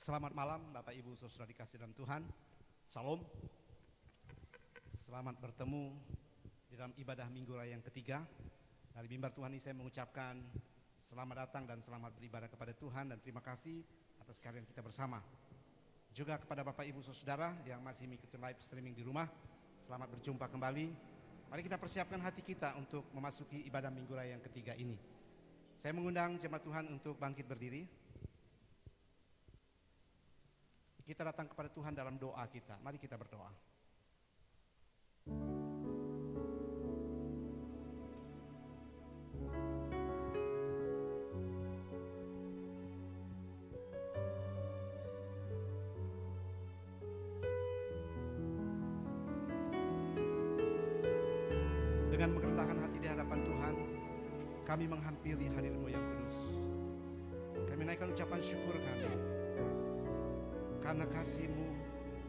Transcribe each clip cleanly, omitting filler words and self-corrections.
Selamat malam Bapak Ibu Saudara dikasih dalam Tuhan. Salam. Selamat bertemu di dalam ibadah Minggu Raya yang ketiga. Dari mimbar Tuhan ini saya mengucapkan selamat datang dan selamat beribadah kepada Tuhan dan terima kasih atas kehadiran kita bersama. Juga kepada Bapak Ibu Saudara yang masih mengikuti live streaming di rumah, selamat berjumpa kembali. Mari kita persiapkan hati kita untuk memasuki ibadah Minggu Raya yang ketiga ini. Saya mengundang jemaat Tuhan untuk bangkit berdiri. Kita datang kepada Tuhan dalam doa kita. Mari kita berdoa. Dengan merendahkan hati di hadapan Tuhan, kami menghampiri hadirat-Mu yang kudus. Kami naikkan ucapan syukur kami karena kasih-Mu,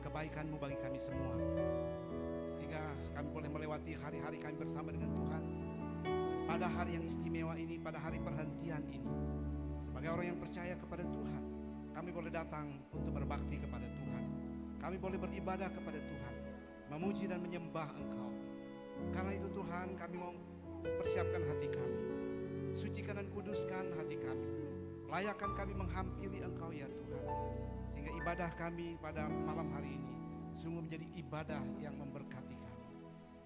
kebaikan-Mu bagi kami semua, sehingga kami boleh melewati hari-hari kami bersama dengan Tuhan. Pada hari yang istimewa ini, pada hari perhentian ini, sebagai orang yang percaya kepada Tuhan, kami boleh datang untuk berbakti kepada Tuhan. Kami boleh beribadah kepada Tuhan, memuji dan menyembah Engkau. Karena itu Tuhan, kami mau persiapkan hati kami, sucikan dan kuduskan hati kami, layakkan kami menghampiri Engkau ya Tuhan, sehingga ibadah kami pada malam hari ini sungguh menjadi ibadah yang memberkati kami,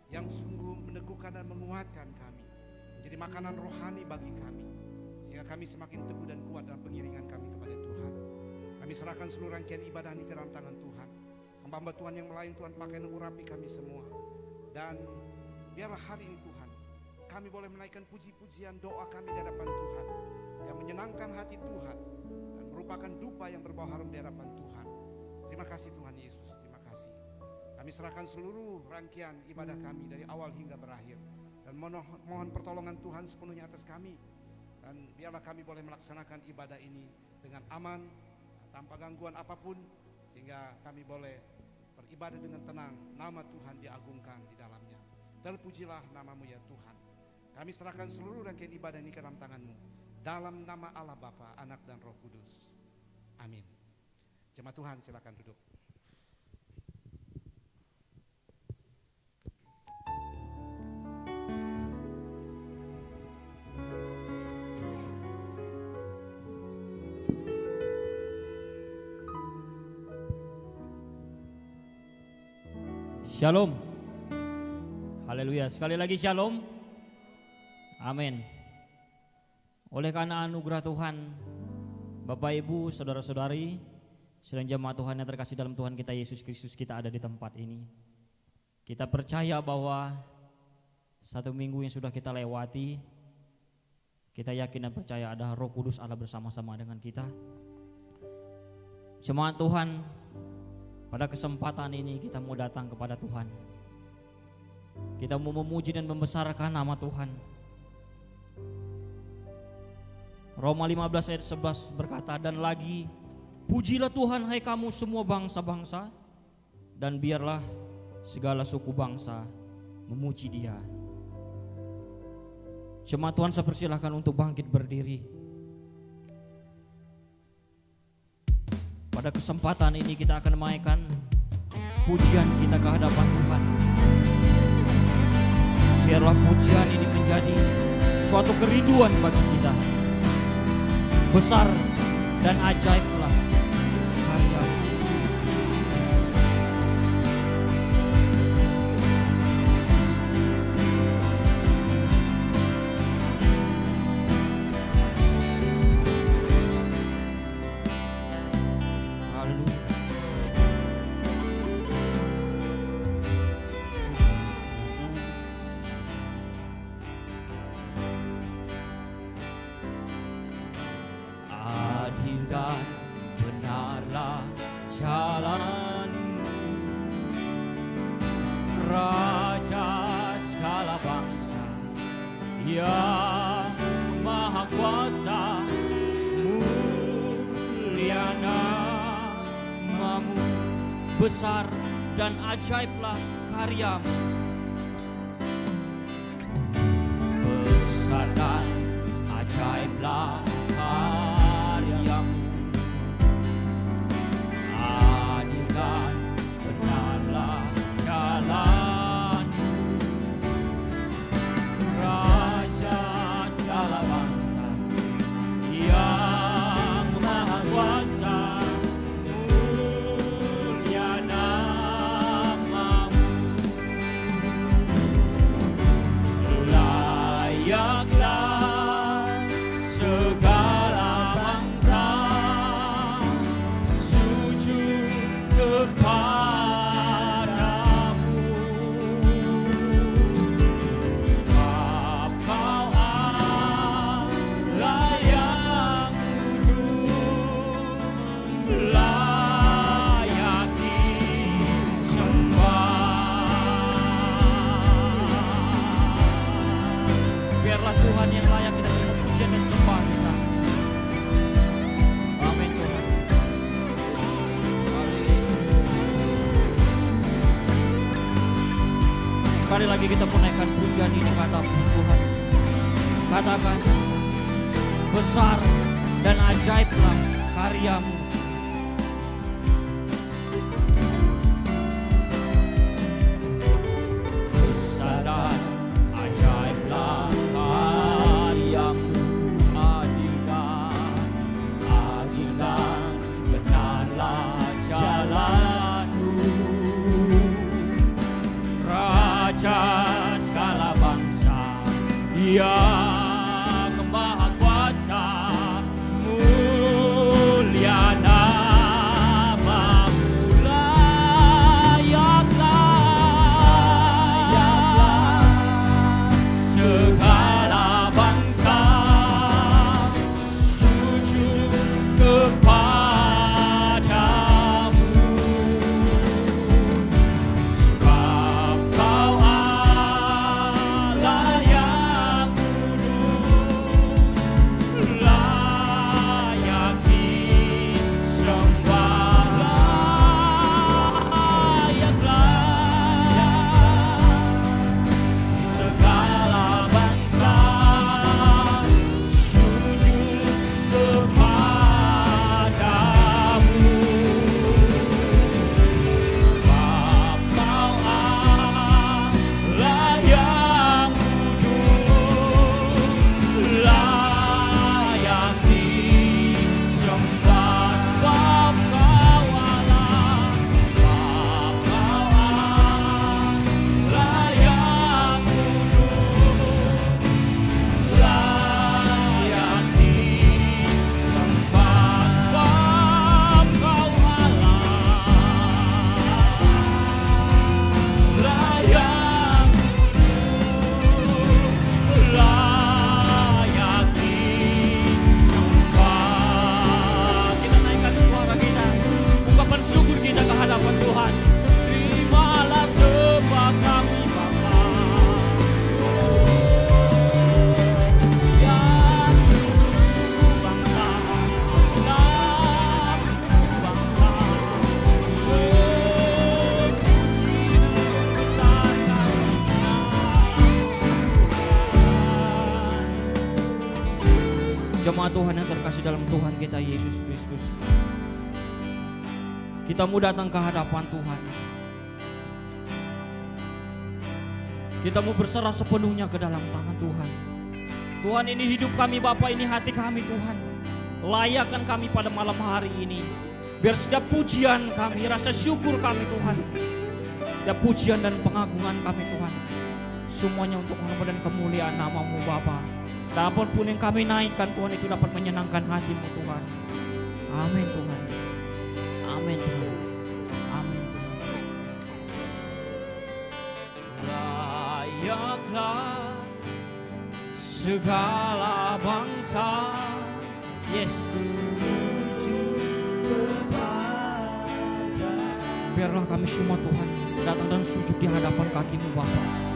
yang sungguh meneguhkan dan menguatkan kami, menjadi makanan rohani bagi kami, sehingga kami semakin teguh dan kuat dalam pengiringan kami kepada Tuhan. Kami serahkan seluruh rangkaian ibadah ini ke dalam tangan Tuhan. Hamba-hamba Tuhan yang lain Tuhan pakai mengurapi kami semua. Dan biarlah hari ini Tuhan, kami boleh menaikkan puji-pujian doa kami di hadapan Tuhan, yang menyenangkan hati Tuhan dan merupakan dupa yang berbau harum di hadapan Tuhan. Terima kasih Tuhan Yesus, terima kasih. Kami serahkan seluruh rangkaian ibadah kami dari awal hingga berakhir, dan mohon pertolongan Tuhan sepenuhnya atas kami. Dan biarlah kami boleh melaksanakan ibadah ini dengan aman, tanpa gangguan apapun, sehingga kami boleh beribadah dengan tenang, nama Tuhan diagungkan di dalamnya. Terpujilah namamu ya Tuhan. Kami serahkan seluruh rangkaian ibadah ini ke dalam tangan-Mu, dalam nama Allah Bapa, Anak dan Roh Kudus. Amin. Jemaat Tuhan silakan duduk. Shalom. Haleluya. Sekali lagi shalom. Amin. Oleh karena anugerah Tuhan, Bapak Ibu, saudara-saudari, sedang jemaat Tuhan yang terkasih dalam Tuhan kita Yesus Kristus, kita ada di tempat ini. Kita percaya bahwa satu minggu yang sudah kita lewati, kita yakin dan percaya ada Roh Kudus Allah bersama-sama dengan kita. Jemaat Tuhan, pada kesempatan ini kita mau datang kepada Tuhan. Kita mau memuji dan membesarkan nama Tuhan. Roma 15 ayat 11 berkata, dan lagi pujilah Tuhan hai kamu semua bangsa-bangsa, dan biarlah segala suku bangsa memuji Dia. Jemaat Tuhan, saya persilahkan untuk bangkit berdiri. Pada kesempatan ini kita akan menaikkan pujian kita ke hadapan Tuhan. Biarlah pujian ini menjadi suatu kerinduan bagi kita. Besar dan ajaiblah karya. Besar dan ajaiblah karyamu. Besar dan ajaiblah karyamu. Sekali lagi kita menaikkan pujian ini ke hadapan Tuhan. Katakan, besar dan ajaiblah karyamu. Besar dan ajaiblah karyamu. Adil dan benarlah jalanmu. Raja segala bangsa yang maha kuasa, mulia namamu, layaklah segala bangsa sujud kepadamu. Sebab Kau Allah yang kudus, layak disembah, layaklah segala bangsa sujud kepadamu. Sebab Kau Allah yang kudus, layak disembah. Sebab Kau Allah, sebab Kau Allah yang kudus, layak disembah. Sebab Kau Allah, layak kudus, layak disembah. Kita naikkan suara kita, ungkapan syukur kita ke hadapan Tuhan. Terimalah sembah kami Bapa, yang suku-suku bangsa, segenap suku bangsa, memuji membesarkan Tuhan. Jemaat Tuhan yang terkasih dalam Tuhan kita Yesus Kristus, kita mau datang ke hadapan Tuhan. Kita mau berserah sepenuhnya ke dalam tangan Tuhan. Tuhan, ini hidup kami Bapa, ini hati kami Tuhan. Layakkan kami pada malam hari ini. Biar setiap pujian kami, rasa syukur kami Tuhan, setiap pujian dan pengagungan kami Tuhan, semuanya untuk hormat dan kemuliaan nama-Mu Bapa. Dan apapun yang kami naikkan Tuhan, itu dapat menyenangkan hati-Mu Tuhan. Amin Tuhan. Amin Tuhan. Amin Tuhan. Layaklah segala bangsa, yes, biarlah kami semua Tuhan datang dan sujud di hadapan kaki-Mu Bapa.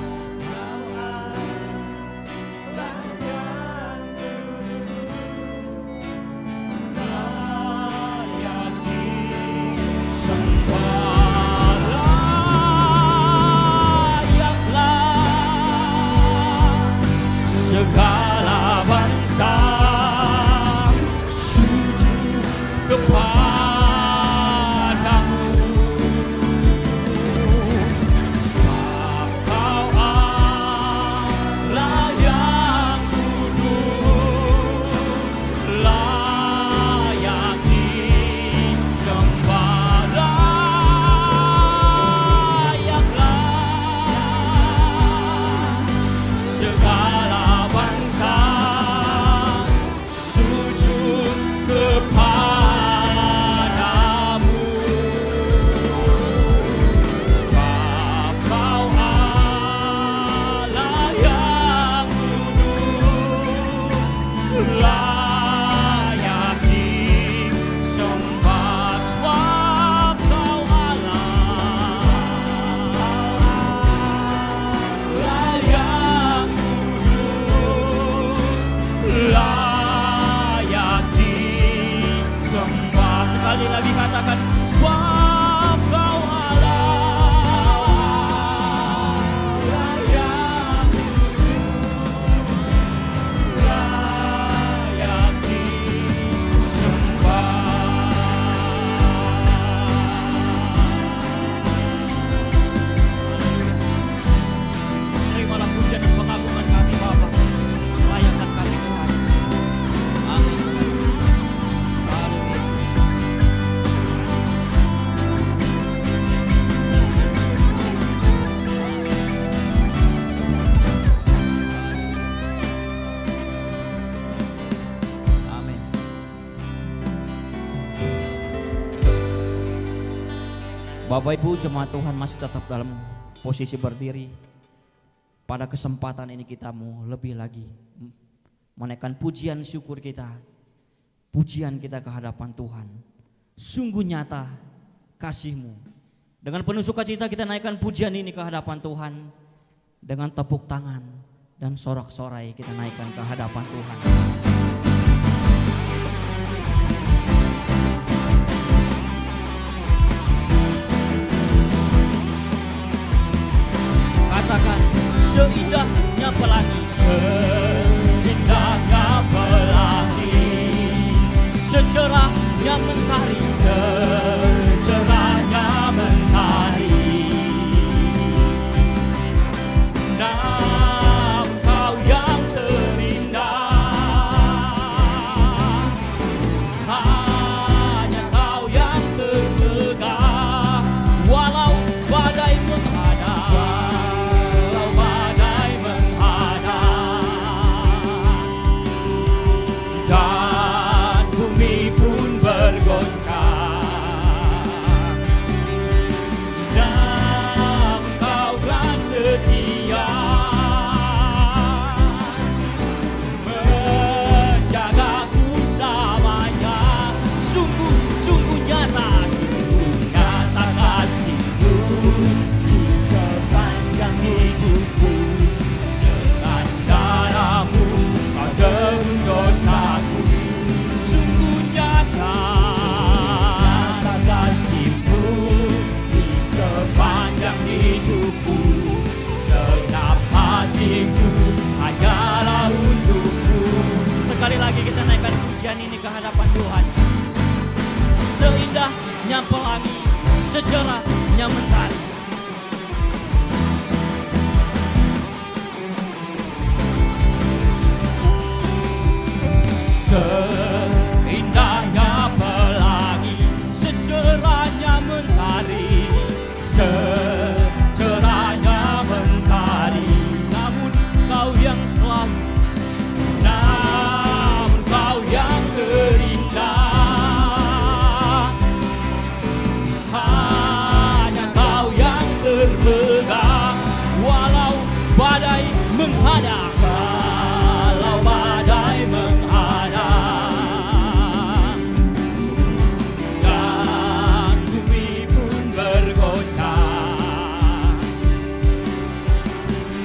Segala bangsa sujud kepadamu. Sebab Kau Allah yang kudus, layak disembah, layaklah segala bangsa sujud kepadamu. Sebab Kau Allah yang kudus, layak disembah. Sebab Kau Allah yang layak disembah. Sekali lagi katakan, sebab Kau Allah Bapak Ibu jemaat Tuhan masih tetap dalam posisi berdiri. Pada kesempatan ini kita mau lebih lagi menaikkan pujian syukur kita. Pujian kita ke hadapan Tuhan. Sungguh nyata kasih-Mu. Dengan penuh sukacita kita naikkan pujian ini ke hadapan Tuhan. Dengan tepuk tangan dan sorak-sorai kita naikkan ke hadapan Tuhan. Katakan seindahnya pelangi, seindahnya pelangi, secerahnya mentari, secerahnya mentari. Nah, Engkau yang terindah, hanya Kau yang termegah, walau badai menghadap. Sekali lagi kita naikkan pujian ini ke hadapan Tuhan. Seindahnya pelangi, secerahnya mentari. Seindahnya pelangi, secerahnya mentari, secerahnya mentari. Namun Kau yang selalu, namun Kau yang terindah, hanya Kau yang termegah, walau badai menghadap, walau badai menghadap, dan bumi pun bergoncang,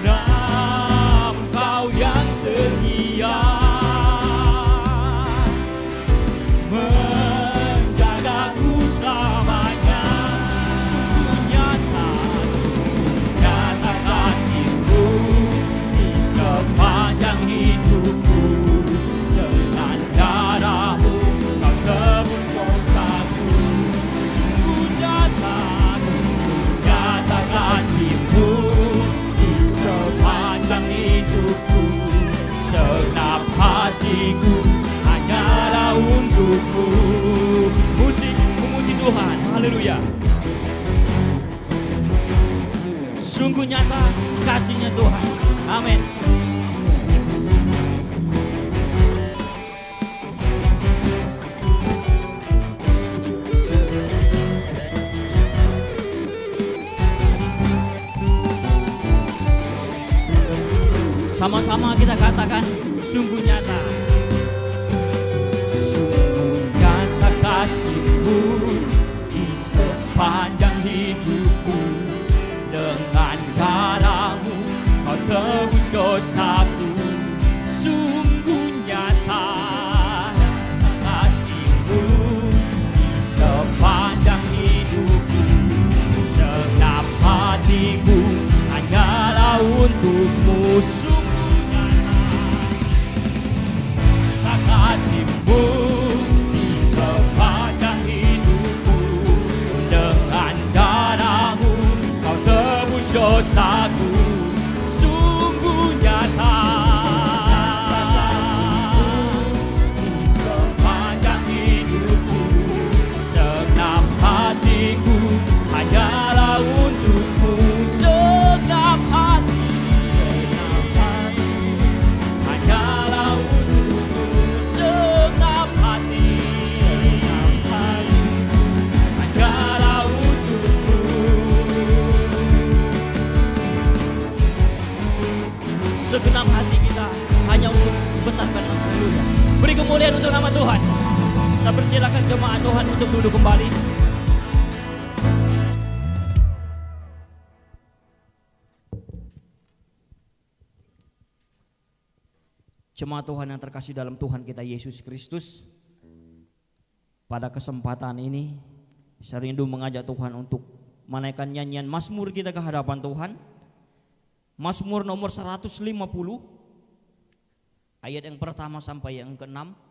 namun Kau yang setia menjagaku selamanya. Sungguh nyata kasih-Mu di sepanjang hidupku. Dengan darah-Mu Kau tebus dosaku. Sungguh nyata kasih-Mu di sepanjang hidupku. Segenap hatiku hanyalah untuk-Mu. Musik memuji Tuhan, haleluya. Sungguh nyata kasih-Nya Tuhan, amin. Sama-sama kita katakan sungguh nyata. Sungguh nyata kasih-Mu di sepanjang hidupku. Dengan darah-Mu Kau tebus dosaku. Sungguh nyata kasih-Mu di sepanjang hidupku. Segenap hatiku hanyalah untuk-Mu. Sungguh nyata pujian untuk nama Tuhan. Saya persilakan jemaat Tuhan untuk duduk kembali. Jemaat Tuhan yang terkasih dalam Tuhan kita Yesus Kristus, pada kesempatan ini saya rindu mengajak Tuhan untuk menaikkan nyanyian Mazmur kita ke hadapan Tuhan. Mazmur nomor 150 ayat yang pertama sampai yang ke-6.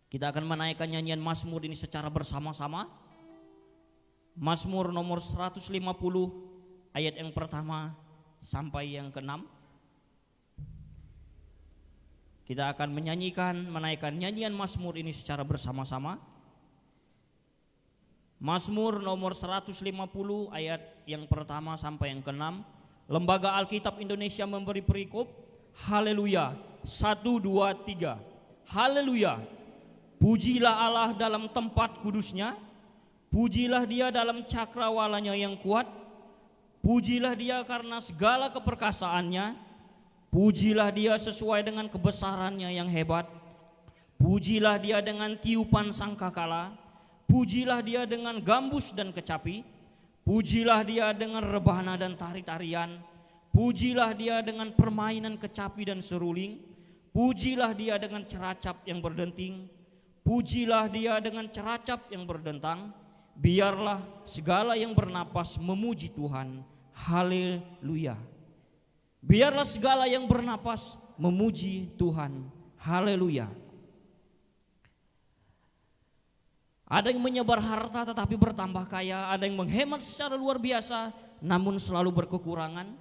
Kita akan menaikkan nyanyian Mazmur ini secara bersama-sama. Mazmur nomor 150 ayat yang pertama sampai yang ke-6. Kita akan menaikkan nyanyian Mazmur ini secara bersama-sama. Mazmur nomor 150 ayat yang pertama sampai yang ke-6. Lembaga Alkitab Indonesia memberi perikop. Haleluya. 1, 2, 3. Haleluya. Pujilah Allah dalam tempat kudusnya. Pujilah dia dalam cakrawalanya yang kuat. Pujilah dia karena segala keperkasaannya. Pujilah dia sesuai dengan kebesarannya yang hebat. Pujilah dia dengan tiupan sangkakala. Pujilah dia dengan gambus dan kecapi. Pujilah dia dengan rebana dan tari-tarian. Pujilah dia dengan permainan kecapi dan seruling. Pujilah dia dengan ceracap yang berdenting. Pujilah dia dengan ceracap yang berdentang. Biarlah segala yang bernapas memuji Tuhan. Haleluya. Biarlah segala yang bernapas memuji Tuhan. Haleluya. Ada yang menyebar harta tetapi bertambah kaya. Ada yang menghemat secara luar biasa namun selalu berkekurangan.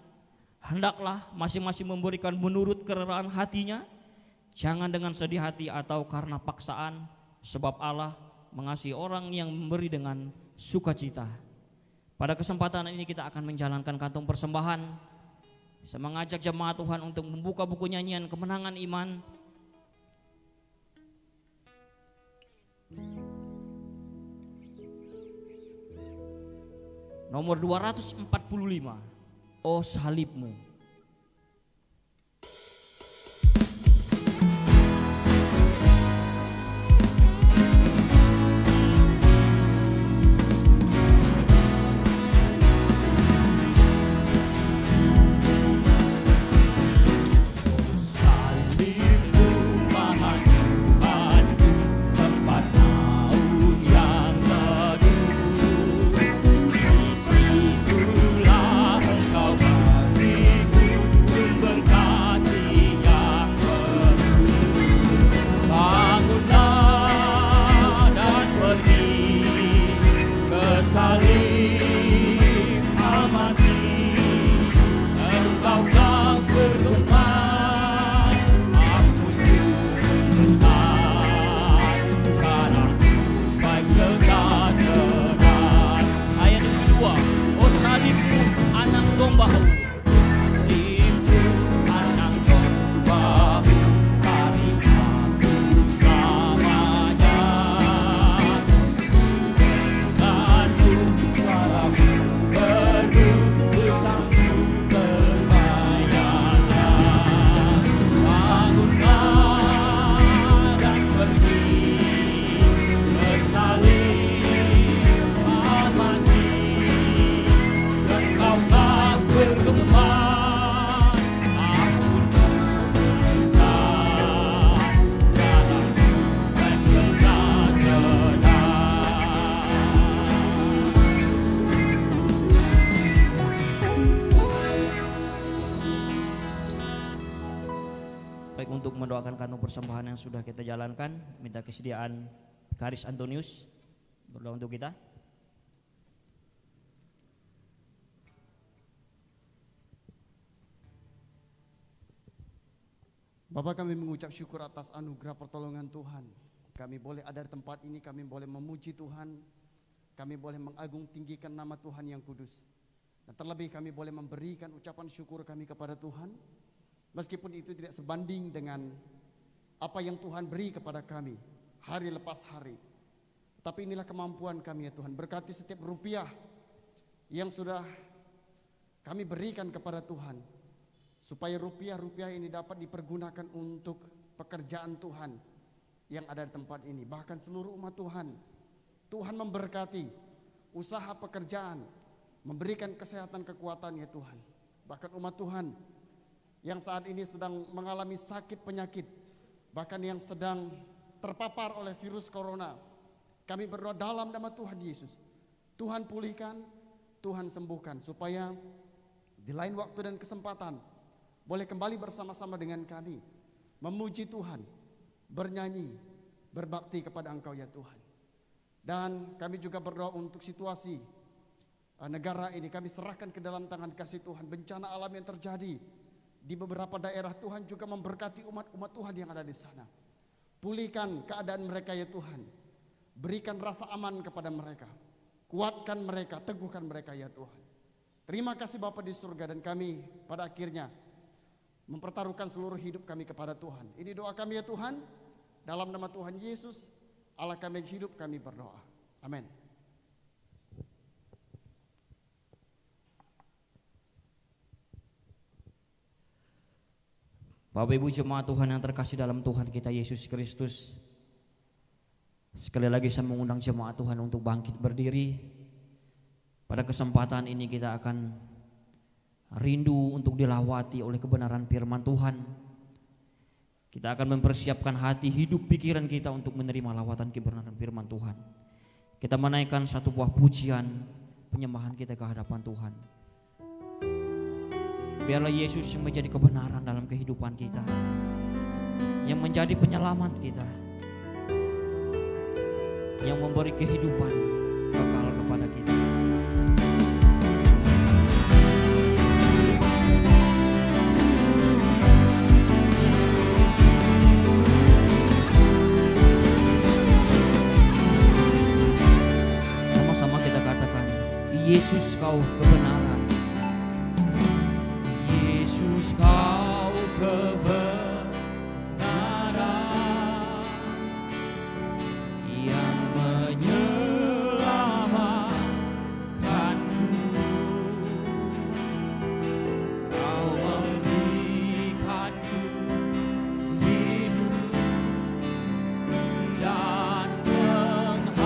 Hendaklah masing-masing memberikan menurut kerelaan hatinya. Jangan dengan sedih hati atau karena paksaan. Sebab Allah mengasihi orang yang memberi dengan sukacita. Pada kesempatan ini kita akan menjalankan kantung persembahan. Saya mengajak jemaat Tuhan untuk membuka buku nyanyian Kemenangan Iman. Nomor 245. Oh salibmu. Untuk mendoakan kantung persembahan yang sudah kita jalankan, minta kesediaan Karis Antonius berdoa untuk kita. Bapak, kami mengucap syukur atas anugerah pertolongan Tuhan. Kami boleh ada di tempat ini, kami boleh memuji Tuhan, kami boleh mengagung tinggikan nama Tuhan yang kudus. Dan terlebih kami boleh memberikan ucapan syukur kami kepada Tuhan. Meskipun itu tidak sebanding dengan apa yang Tuhan beri kepada kami hari lepas hari. Tapi inilah kemampuan kami ya Tuhan. Berkati setiap rupiah yang sudah kami berikan kepada Tuhan. Supaya rupiah-rupiah ini dapat dipergunakan untuk pekerjaan Tuhan. yang ada di tempat ini, bahkan seluruh umat Tuhan. Tuhan memberkati usaha pekerjaan, memberikan kesehatan, kekuatan ya Tuhan. Bahkan umat Tuhan yang saat ini sedang mengalami sakit penyakit, bahkan yang sedang terpapar oleh virus corona, kami berdoa dalam nama Tuhan Yesus, Tuhan pulihkan, Tuhan sembuhkan, supaya di lain waktu dan kesempatan boleh kembali bersama-sama dengan kami memuji Tuhan, bernyanyi, berbakti kepada Engkau ya Tuhan. Dan kami juga berdoa untuk situasi negara ini, kami serahkan ke dalam tangan kasih Tuhan. Bencana alam yang terjadi di beberapa daerah, Tuhan juga memberkati umat-umat Tuhan yang ada di sana. Pulihkan keadaan mereka ya Tuhan, berikan rasa aman kepada mereka, kuatkan mereka, teguhkan mereka ya Tuhan. Terima kasih Bapa di surga, dan kami pada akhirnya mempertaruhkan seluruh hidup kami kepada Tuhan. Ini doa kami ya Tuhan, dalam nama Tuhan Yesus, Allah kami yang hidup, kami berdoa. Amin. Bapak Ibu jemaat Tuhan yang terkasih dalam Tuhan kita Yesus Kristus, sekali lagi saya mengundang jemaat Tuhan untuk bangkit berdiri. Pada kesempatan ini kita akan rindu untuk dilawati oleh kebenaran firman Tuhan. Kita akan mempersiapkan hati, hidup, pikiran kita untuk menerima lawatan kebenaran firman Tuhan. Kita menaikkan satu buah pujian penyembahan kita ke hadapan Tuhan. Biarlah Yesus yang menjadi kebenaran dalam kehidupan kita, yang menjadi penyelamat kita, yang memberi kehidupan kekal kepada kita. Sama-sama kita katakan, Yesus kau kebenaran, Yesus kau kebenaran yang menyelamatkanku. Kau memberikanku hidup dan pengharapan.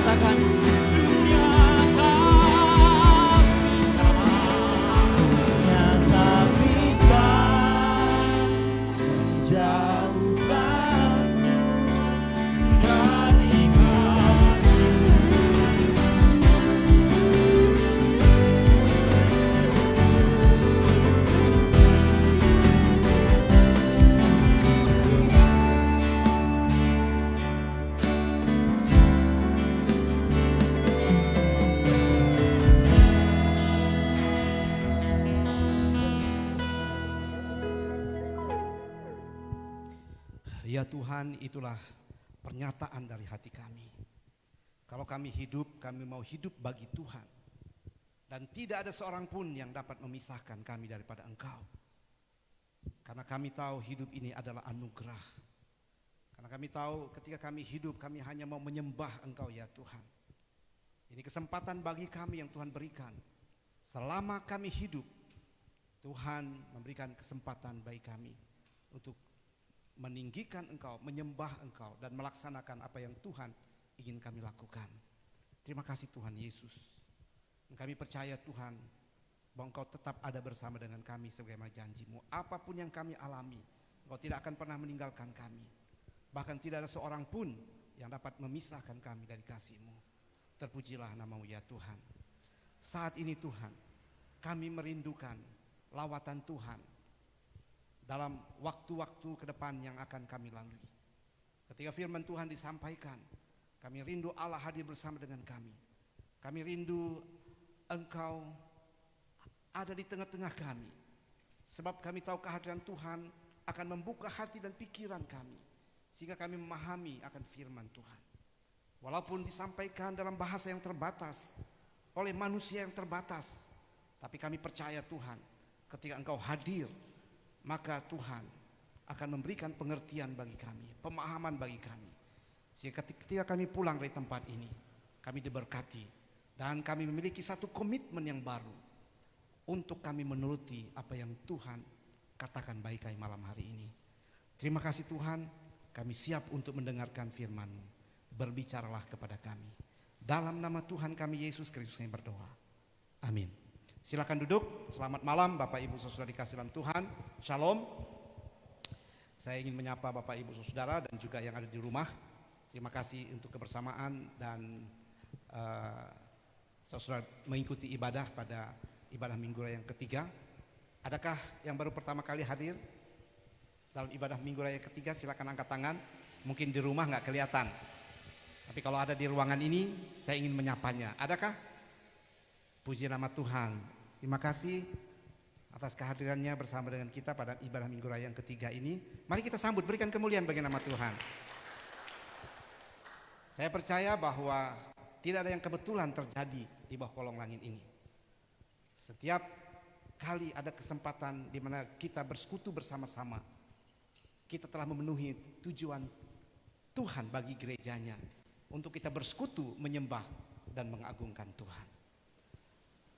katakan Nyata bisa menjauhkan dari Ya Tuhan, itulah pernyataan dari hati kami. Kalau kami hidup, kami mau hidup bagi Tuhan. Dan tidak ada seorang pun yang dapat memisahkan kami daripada Engkau. Karena kami tahu hidup ini adalah anugerah. Karena kami tahu ketika kami hidup, kami hanya mau menyembah Engkau ya Tuhan. Ini kesempatan bagi kami yang Tuhan berikan. Selama kami hidup, Tuhan memberikan kesempatan bagi kami untuk meninggikan Engkau, menyembah Engkau, dan melaksanakan apa yang Tuhan ingin kami lakukan. Terima kasih Tuhan Yesus. Dan kami percaya Tuhan bahwa Engkau tetap ada bersama dengan kami sebagaimana janji-Mu. Apapun yang kami alami, Engkau tidak akan pernah meninggalkan kami. Bahkan tidak ada seorang pun yang dapat memisahkan kami dari kasih-Mu. Terpujilah nama-Mu ya Tuhan. Saat ini Tuhan, kami merindukan lawatan Tuhan dalam waktu-waktu ke depan yang akan kami lalui. Ketika firman Tuhan disampaikan, kami rindu Allah hadir bersama dengan kami. Kami rindu Engkau ada di tengah-tengah kami. Sebab kami tahu kehadiran Tuhan akan membuka hati dan pikiran kami, sehingga kami memahami akan firman Tuhan. Walaupun disampaikan dalam bahasa yang terbatas, oleh manusia yang terbatas, tapi kami percaya Tuhan, ketika Engkau hadir, maka Tuhan akan memberikan pengertian bagi kami, pemahaman bagi kami. Sehingga ketika kami pulang dari tempat ini, kami diberkati dan kami memiliki satu komitmen yang baru untuk kami menuruti apa yang Tuhan katakan bagi kami malam hari ini. Terima kasih Tuhan, kami siap untuk mendengarkan firman-Mu. Berbicaralah kepada kami. Dalam nama Tuhan kami Yesus Kristus yang berdoa. Amin. Silakan duduk. Selamat malam Bapak Ibu Saudara dikasih dalam Tuhan. Shalom. Saya ingin menyapa Bapak Ibu Saudara dan juga yang ada di rumah. Terima kasih untuk kebersamaan dan saudara mengikuti ibadah pada ibadah Minggu Raya yang ketiga. Adakah yang baru pertama kali hadir dalam ibadah Minggu Raya ketiga? Silakan angkat tangan. Mungkin di rumah nggak kelihatan, tapi kalau ada di ruangan ini, saya ingin menyapanya. Adakah? Puji nama Tuhan. Terima kasih atas kehadirannya bersama dengan kita pada ibadah Minggu Raya yang ketiga ini. Mari kita sambut, berikan kemuliaan bagi nama Tuhan. Saya percaya bahwa tidak ada yang kebetulan terjadi di bawah kolong langit ini. Setiap kali ada kesempatan di mana kita bersekutu bersama-sama, kita telah memenuhi tujuan Tuhan bagi gerejanya untuk kita bersekutu, menyembah dan mengagungkan Tuhan.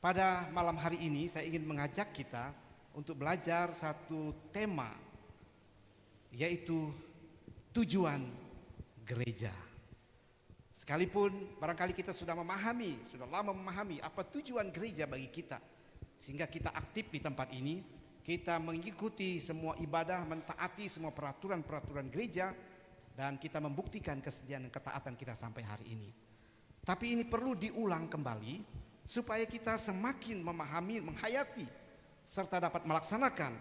Pada malam hari ini saya ingin mengajak kita untuk belajar satu tema, yaitu tujuan gereja. Sekalipun barangkali kita sudah lama memahami apa tujuan gereja bagi kita, sehingga kita aktif di tempat ini, kita mengikuti semua ibadah, mentaati semua peraturan-peraturan gereja, dan kita membuktikan kesetiaan dan ketaatan kita sampai hari ini. Tapi ini perlu diulang kembali supaya kita semakin memahami, menghayati, serta dapat melaksanakan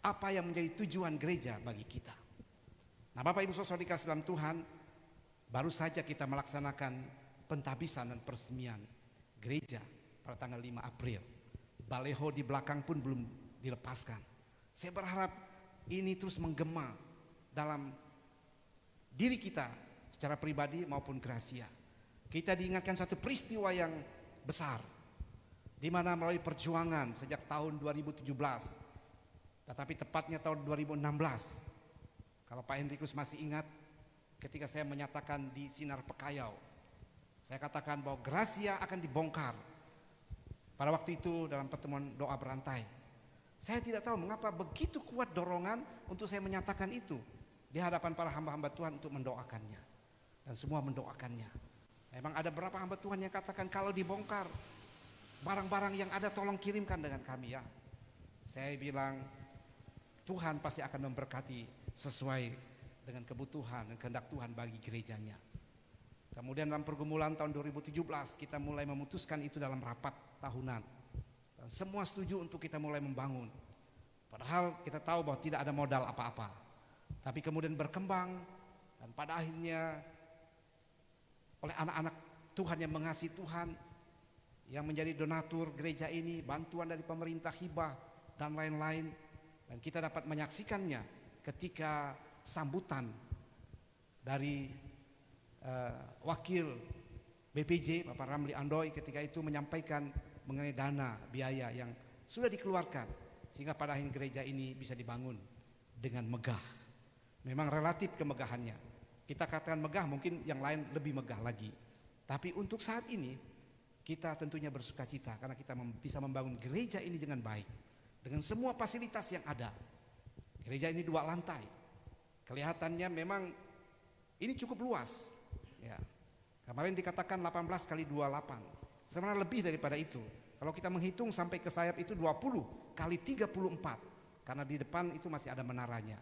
apa yang menjadi tujuan gereja bagi kita. Nah Bapak Ibu Saudara dikasih dalam Tuhan, baru saja kita melaksanakan pentabisan dan peresmian gereja pada tanggal 5 April. Baleho di belakang pun belum dilepaskan. Saya berharap ini terus menggema dalam diri kita secara pribadi maupun Gracia. Kita diingatkan satu peristiwa yang besar, di mana melalui perjuangan sejak tahun 2017, tetapi tepatnya tahun 2016, kalau Pak Henrikus masih ingat, ketika saya menyatakan di Sinar Pekayau, saya katakan bahwa Gracia akan dibongkar. Pada waktu itu dalam pertemuan doa berantai, saya tidak tahu mengapa begitu kuat dorongan untuk saya menyatakan itu di hadapan para hamba-hamba Tuhan untuk mendoakannya, dan semua mendoakannya. Memang ada beberapa hamba Tuhan yang katakan kalau dibongkar barang-barang yang ada tolong kirimkan dengan kami ya. Saya bilang Tuhan pasti akan memberkati sesuai dengan kebutuhan dan kehendak Tuhan bagi gerejanya. Kemudian dalam pergumulan tahun 2017 kita mulai memutuskan itu dalam rapat tahunan. Dan semua setuju untuk kita mulai membangun. Padahal kita tahu bahwa tidak ada modal apa-apa. Tapi kemudian berkembang dan pada akhirnya oleh anak-anak Tuhan yang mengasihi Tuhan, yang menjadi donatur gereja ini, bantuan dari pemerintah, hibah dan lain-lain, dan kita dapat menyaksikannya ketika sambutan dari wakil BPJ Bapak Ramli Andoy ketika itu menyampaikan mengenai dana biaya yang sudah dikeluarkan sehingga pada akhirnya gereja ini bisa dibangun dengan megah. Memang relatif kemegahannya. Kita katakan megah, mungkin yang lain lebih megah lagi. Tapi untuk saat ini kita tentunya bersuka cita karena kita bisa membangun gereja ini dengan baik, dengan semua fasilitas yang ada. Gereja ini 2 lantai. Kelihatannya memang ini cukup luas. Ya. Kemarin dikatakan 18 kali 28. Sebenarnya lebih daripada itu. Kalau kita menghitung sampai ke sayap itu 20 kali 34. Karena di depan itu masih ada menaranya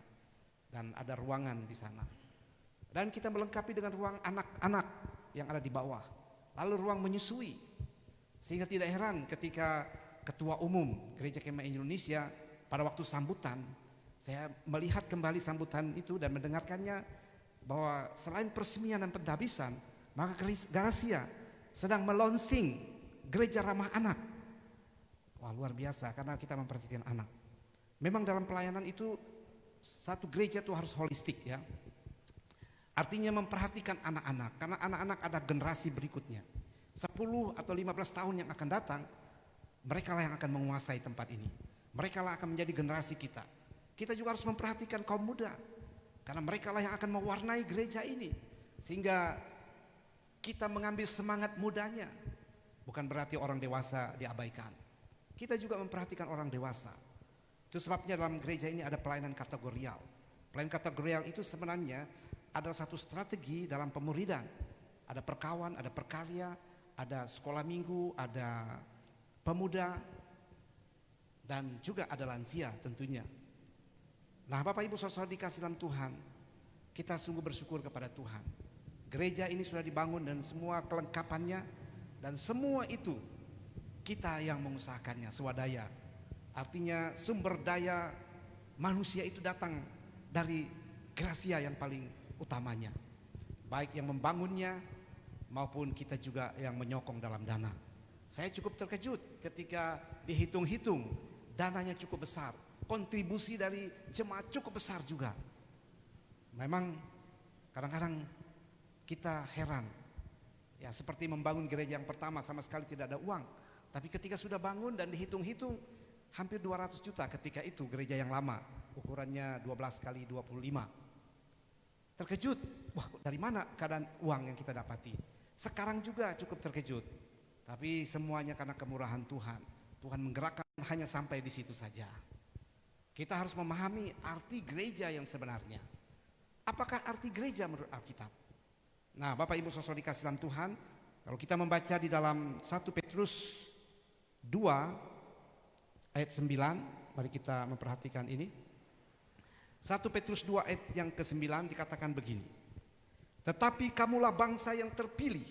dan ada ruangan di sana. Dan kita melengkapi dengan ruang anak-anak yang ada di bawah. Lalu ruang menyusui. Sehingga tidak heran ketika Ketua Umum Gereja Kemah Indonesia pada waktu sambutan, saya melihat kembali sambutan itu dan mendengarkannya bahwa selain peresmian dan pentabisan, maka Garasia sedang melonsing gereja ramah anak. Wah, luar biasa karena kita memperhatikan anak. Memang dalam pelayanan itu satu gereja itu harus holistik ya. Artinya memperhatikan anak-anak, karena anak-anak ada generasi berikutnya. 10 atau 15 tahun yang akan datang, mereka lah yang akan menguasai tempat ini. Mereka lah akan menjadi generasi kita. Kita juga harus memperhatikan kaum muda, karena mereka lah yang akan mewarnai gereja ini. Sehingga kita mengambil semangat mudanya. Bukan berarti orang dewasa diabaikan. Kita juga memperhatikan orang dewasa. Itu sebabnya dalam gereja ini ada pelayanan kategorial. Pelayanan kategorial itu sebenarnya adalah satu strategi dalam pemuridan. Ada perkawan, ada perkarya, ada sekolah minggu, ada pemuda, dan juga ada lansia tentunya. Nah Bapak Ibu Saudara dikasih dalam Tuhan, kita sungguh bersyukur kepada Tuhan. Gereja ini sudah dibangun dan semua kelengkapannya, dan semua itu kita yang mengusahakannya swadaya. Artinya sumber daya manusia itu datang dari Gracia yang paling utamanya, baik yang membangunnya maupun kita juga yang menyokong dalam dana. Saya cukup terkejut ketika dihitung-hitung dananya cukup besar, kontribusi dari jemaat cukup besar juga. Memang kadang-kadang kita heran ya, seperti membangun gereja yang pertama sama sekali tidak ada uang, tapi ketika sudah bangun dan dihitung-hitung hampir 200 juta ketika itu gereja yang lama, ukurannya 12 kali 25. Terkejut, wah dari mana keadaan uang yang kita dapati. Sekarang juga cukup terkejut, tapi semuanya karena kemurahan Tuhan. Tuhan menggerakkan hanya sampai di situ saja. Kita harus memahami arti gereja yang sebenarnya. Apakah arti gereja menurut Alkitab? Nah Bapak Ibu Saudara dikasih dalam Tuhan, kalau kita membaca di dalam 1 Petrus 2 ayat 9, mari kita memperhatikan ini. 1 Petrus 2 ayat yang ke-9 dikatakan begini. Tetapi kamulah bangsa yang terpilih,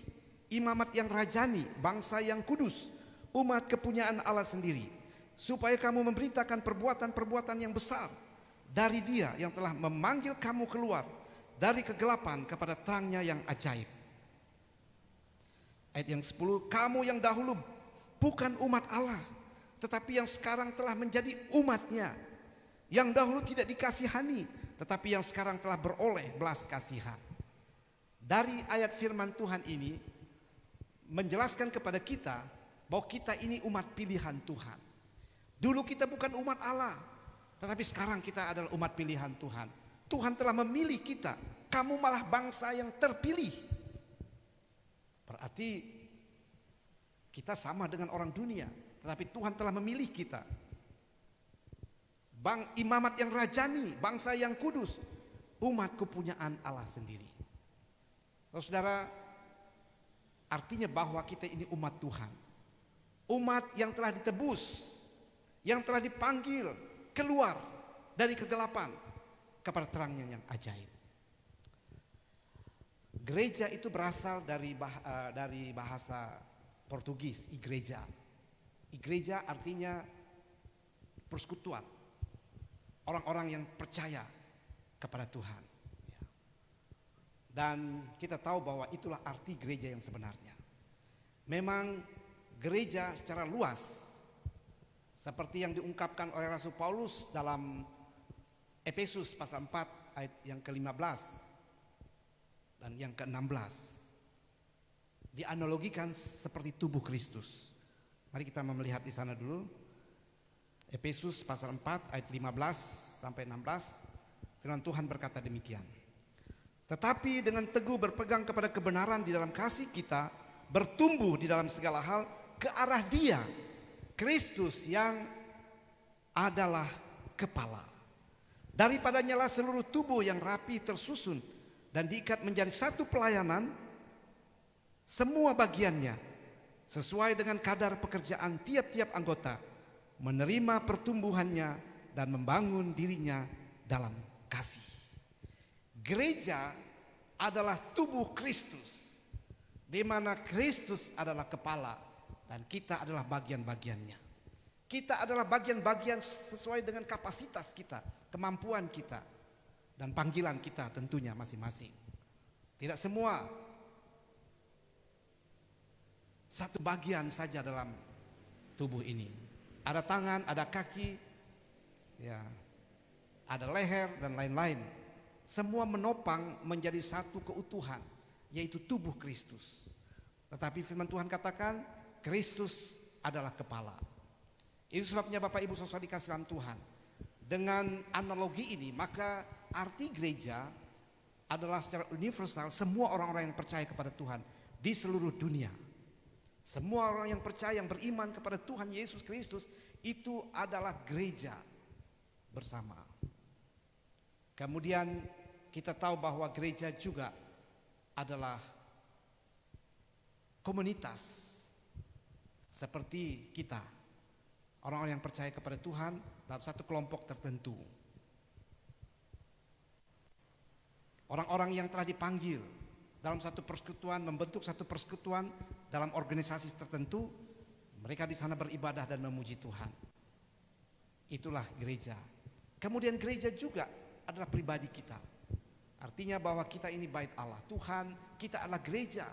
imamat yang rajani, bangsa yang kudus, umat kepunyaan Allah sendiri, supaya kamu memberitakan perbuatan-perbuatan yang besar dari Dia yang telah memanggil kamu keluar dari kegelapan kepada terangnya yang ajaib. Ayat yang 10, kamu yang dahulu bukan umat Allah, tetapi yang sekarang telah menjadi umatnya, yang dahulu tidak dikasihani, tetapi yang sekarang telah beroleh belas kasihan. Dari ayat firman Tuhan ini menjelaskan kepada kita bahwa kita ini umat pilihan Tuhan. Dulu kita bukan umat Allah, tetapi sekarang kita adalah umat pilihan Tuhan. Tuhan telah memilih kita, kamu malah bangsa yang terpilih. Berarti kita sama dengan orang dunia, tetapi Tuhan telah memilih kita. Imamat yang rajani, bangsa yang kudus, umat kepunyaan Allah sendiri. Saudara, Artinya bahwa kita ini umat Tuhan. Umat yang telah ditebus, yang telah dipanggil keluar dari kegelapan kepada terangnya yang ajaib. Gereja itu berasal dari bahasa Portugis, igreja. Igreja artinya persekutuan. Orang-orang yang percaya kepada Tuhan. Dan kita tahu bahwa itulah arti gereja yang sebenarnya. Memang gereja secara luas, seperti yang diungkapkan oleh Rasul Paulus dalam Efesus pasal 4 ayat yang ke-15 dan yang ke-16, dianalogikan seperti tubuh Kristus. Mari kita melihat di sana dulu. Efesus pasal 4 ayat 15 sampai 16, firman Tuhan berkata demikian. Tetapi dengan teguh berpegang kepada kebenaran di dalam kasih kita, bertumbuh di dalam segala hal ke arah Dia, Kristus yang adalah kepala. Daripadanya lah seluruh tubuh yang rapi tersusun dan diikat menjadi satu pelayanan, semua bagiannya sesuai dengan kadar pekerjaan tiap-tiap anggota, menerima pertumbuhannya dan membangun dirinya dalam kasih. Gereja adalah tubuh Kristus, di mana Kristus adalah kepala dan kita adalah bagian-bagiannya. Kita adalah bagian-bagian sesuai dengan kapasitas kita, kemampuan kita, dan panggilan kita tentunya masing-masing. Tidak semua satu bagian saja dalam tubuh ini. Ada tangan, ada kaki, ya, ada leher dan lain-lain. Semua menopang menjadi satu keutuhan, yaitu tubuh Kristus. Tetapi firman Tuhan katakan Kristus adalah kepala. Itu sebabnya Bapak Ibu Saudara dikasih dalam Tuhan, dengan analogi ini maka arti gereja adalah secara universal semua orang-orang yang percaya kepada Tuhan di seluruh dunia. Semua orang yang percaya, yang beriman kepada Tuhan Yesus Kristus, itu adalah gereja bersama. Kemudian kita tahu bahwa gereja juga adalah komunitas seperti kita, orang-orang yang percaya kepada Tuhan dalam satu kelompok tertentu. Orang-orang yang telah dipanggil dalam satu persekutuan, membentuk satu persekutuan dalam organisasi tertentu, mereka di sana beribadah dan memuji Tuhan. Itulah gereja. Kemudian gereja juga adalah pribadi kita. Artinya bahwa kita ini bait Allah. Tuhan, kita adalah gereja.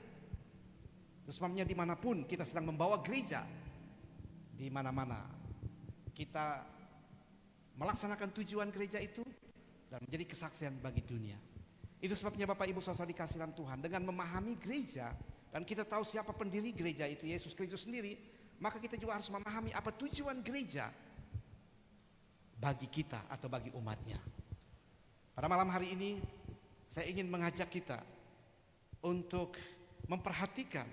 Itu sebabnya dimanapun kita sedang membawa gereja, di mana-mana kita melaksanakan tujuan gereja itu dan menjadi kesaksian bagi dunia. Itu sebabnya Bapak Ibu Saudara dikasih dalam Tuhan, dengan memahami gereja dan kita tahu siapa pendiri gereja itu, Yesus Kristus sendiri, maka kita juga harus memahami apa tujuan gereja bagi kita atau bagi umatnya. Pada malam hari ini saya ingin mengajak kita untuk memperhatikan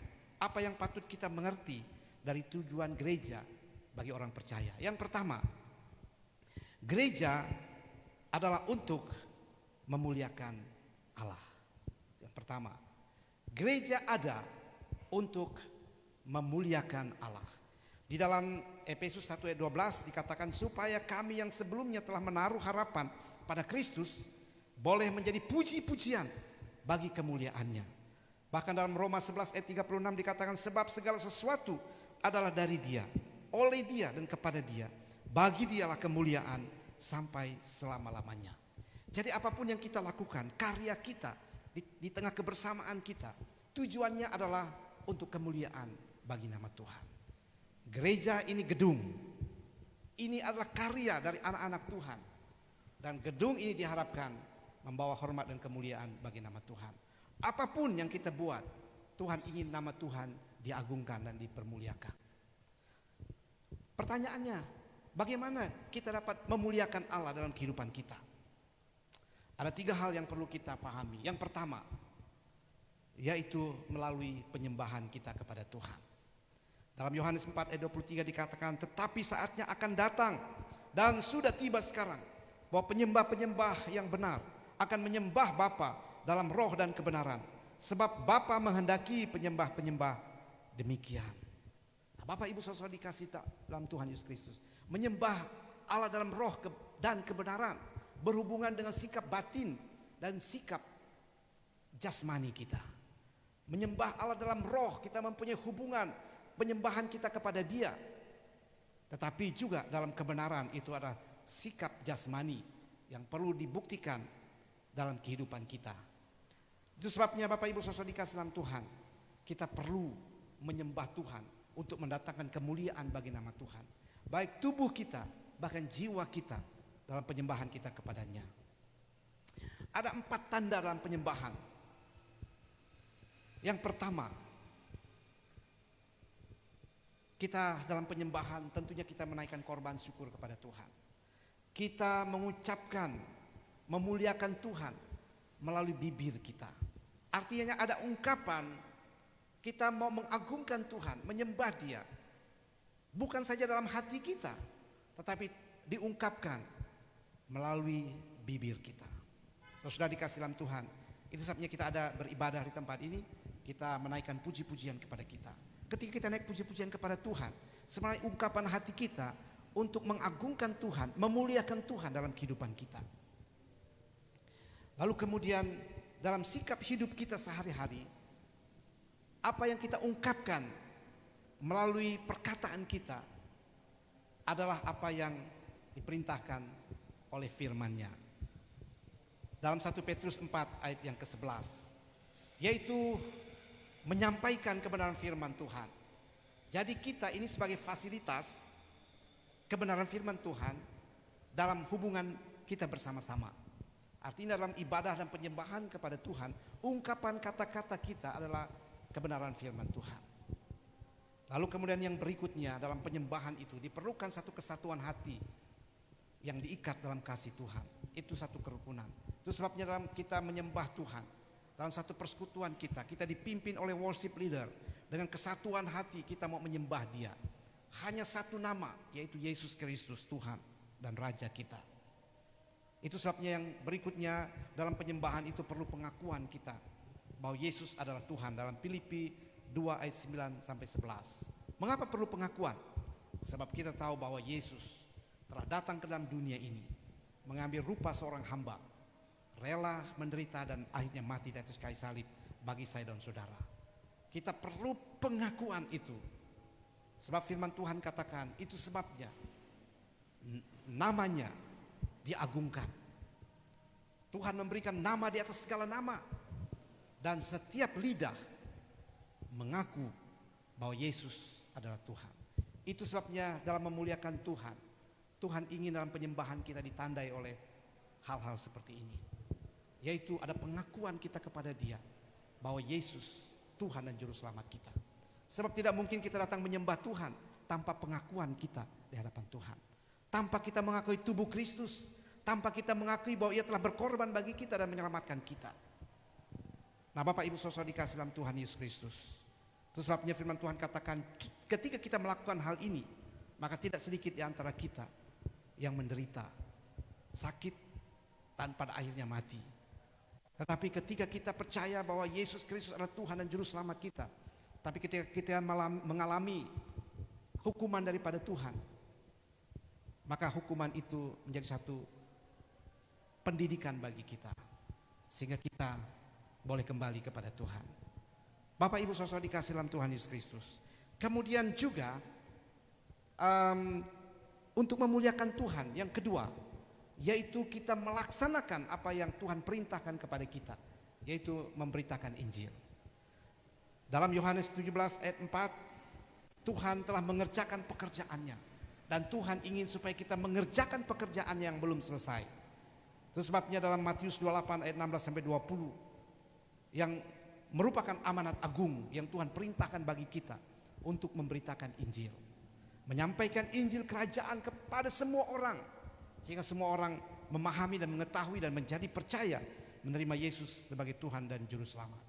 apa yang patut kita mengerti dari tujuan gereja bagi orang percaya. Yang pertama, gereja adalah untuk memuliakan Allah. Yang pertama, gereja ada untuk memuliakan Allah. Di dalam Efesus 1 ayat 12 dikatakan supaya kami yang sebelumnya telah menaruh harapan pada Kristus boleh menjadi puji-pujian bagi kemuliaannya. Bahkan dalam Roma 11 ayat 36 dikatakan sebab segala sesuatu adalah dari Dia, oleh Dia dan kepada Dia. Bagi Dialah kemuliaan sampai selama-lamanya. Jadi apapun yang kita lakukan, karya kita di tengah kebersamaan kita, tujuannya adalah untuk kemuliaan bagi nama Tuhan. Gereja ini gedung. Ini adalah karya dari anak-anak Tuhan. Dan gedung ini diharapkan membawa hormat dan kemuliaan bagi nama Tuhan. Apapun yang kita buat, Tuhan ingin nama Tuhan diagungkan dan dipermuliakan. Pertanyaannya, bagaimana kita dapat memuliakan Allah dalam kehidupan kita? Ada 3 hal yang perlu kita pahami. Yang pertama, yaitu melalui penyembahan kita kepada Tuhan. Dalam Yohanes 4 ayat 23 dikatakan, tetapi saatnya akan datang dan sudah tiba sekarang bahwa penyembah-penyembah yang benar akan menyembah Bapa dalam roh dan kebenaran, Sebab Bapa menghendaki penyembah-penyembah demikian. Nah, Bapak Ibu saudara dikasih dalam Tuhan Yesus Kristus, menyembah Allah dalam roh dan kebenaran berhubungan dengan sikap batin dan sikap jasmani kita. Menyembah Allah dalam roh, kita mempunyai hubungan penyembahan kita kepada Dia. Tetapi juga dalam kebenaran itu adalah sikap jasmani yang perlu dibuktikan dalam kehidupan kita. Itu sebabnya Bapak Ibu saudara dikasih dalam Tuhan, kita perlu menyembah Tuhan untuk mendatangkan kemuliaan bagi nama Tuhan. Baik tubuh kita, bahkan jiwa kita dalam penyembahan kita kepadanya. Ada 4 tanda dalam penyembahan. Yang pertama, kita dalam penyembahan tentunya kita menaikkan korban syukur kepada Tuhan. Kita mengucapkan, memuliakan Tuhan melalui bibir kita. Artinya ada ungkapan kita mau mengagungkan Tuhan, menyembah Dia. Bukan saja dalam hati kita, tetapi diungkapkan melalui bibir kita. Sudah dikasih dalam Tuhan, itu sebabnya kita ada beribadah di tempat ini, kita menaikkan puji-pujian kepada kita. Ketika kita naik puji-pujian kepada Tuhan, sebenarnya ungkapan hati kita untuk mengagungkan Tuhan, memuliakan Tuhan dalam kehidupan kita. Lalu kemudian dalam sikap hidup kita sehari-hari, apa yang kita ungkapkan melalui perkataan kita adalah apa yang diperintahkan oleh firman-Nya. Dalam 1 Petrus 4 ayat yang ke-11, yaitu menyampaikan kebenaran firman Tuhan. Jadi kita ini sebagai fasilitas kebenaran firman Tuhan dalam hubungan kita bersama-sama. Artinya dalam ibadah dan penyembahan kepada Tuhan, ungkapan kata-kata kita adalah kebenaran firman Tuhan. Lalu kemudian yang berikutnya dalam penyembahan itu diperlukan satu kesatuan hati yang diikat dalam kasih Tuhan. Itu satu kerukunan. Itu sebabnya dalam kita menyembah Tuhan, dalam satu persekutuan kita dipimpin oleh worship leader. Dengan kesatuan hati kita mau menyembah Dia. Hanya satu nama, yaitu Yesus Kristus, Tuhan dan Raja kita. Itu sebabnya yang berikutnya dalam penyembahan itu perlu pengakuan kita bahwa Yesus adalah Tuhan. Dalam Filipi 2 ayat 9 sampai 11. Mengapa perlu pengakuan? Sebab kita tahu bahwa Yesus telah datang ke dalam dunia ini, mengambil rupa seorang hamba, rela menderita dan akhirnya mati di atas kayu salib bagi saya dan saudara. Kita perlu pengakuan itu. Sebab firman Tuhan katakan, itu sebabnya namanya diagungkan. Tuhan memberikan nama di atas segala nama. Dan setiap lidah mengaku bahwa Yesus adalah Tuhan. Itu sebabnya dalam memuliakan Tuhan, Tuhan ingin dalam penyembahan kita ditandai oleh hal-hal seperti ini. Yaitu ada pengakuan kita kepada Dia bahwa Yesus Tuhan dan Juru Selamat kita. Sebab tidak mungkin kita datang menyembah Tuhan tanpa pengakuan kita di hadapan Tuhan. Tanpa kita mengakui tubuh Kristus, tanpa kita mengakui bahwa Ia telah berkorban bagi kita dan menyelamatkan kita. Nah, Bapak Ibu saudara dikasih dalam Tuhan Yesus Kristus. Itu sebabnya firman Tuhan katakan, ketika kita melakukan hal ini, maka tidak sedikit di antara kita yang menderita sakit dan pada akhirnya mati. Tetapi ketika kita percaya bahwa Yesus Kristus adalah Tuhan dan Juru Selamat kita, tapi ketika kita mengalami hukuman daripada Tuhan, maka hukuman itu menjadi satu pendidikan bagi kita, sehingga kita boleh kembali kepada Tuhan. Bapak Ibu saudara dikasih dalam Tuhan Yesus Kristus. Kemudian juga untuk memuliakan Tuhan, yang kedua, yaitu kita melaksanakan apa yang Tuhan perintahkan kepada kita, yaitu memberitakan Injil. Dalam Yohanes 17 ayat 4, Tuhan telah mengerjakan pekerjaannya, dan Tuhan ingin supaya kita mengerjakan pekerjaan yang belum selesai. Itu sebabnya dalam Matius 28 ayat 16 sampai 20, yang merupakan amanat agung yang Tuhan perintahkan bagi kita untuk memberitakan Injil, menyampaikan Injil kerajaan kepada semua orang, sehingga semua orang memahami dan mengetahui dan menjadi percaya menerima Yesus sebagai Tuhan dan Juru Selamat.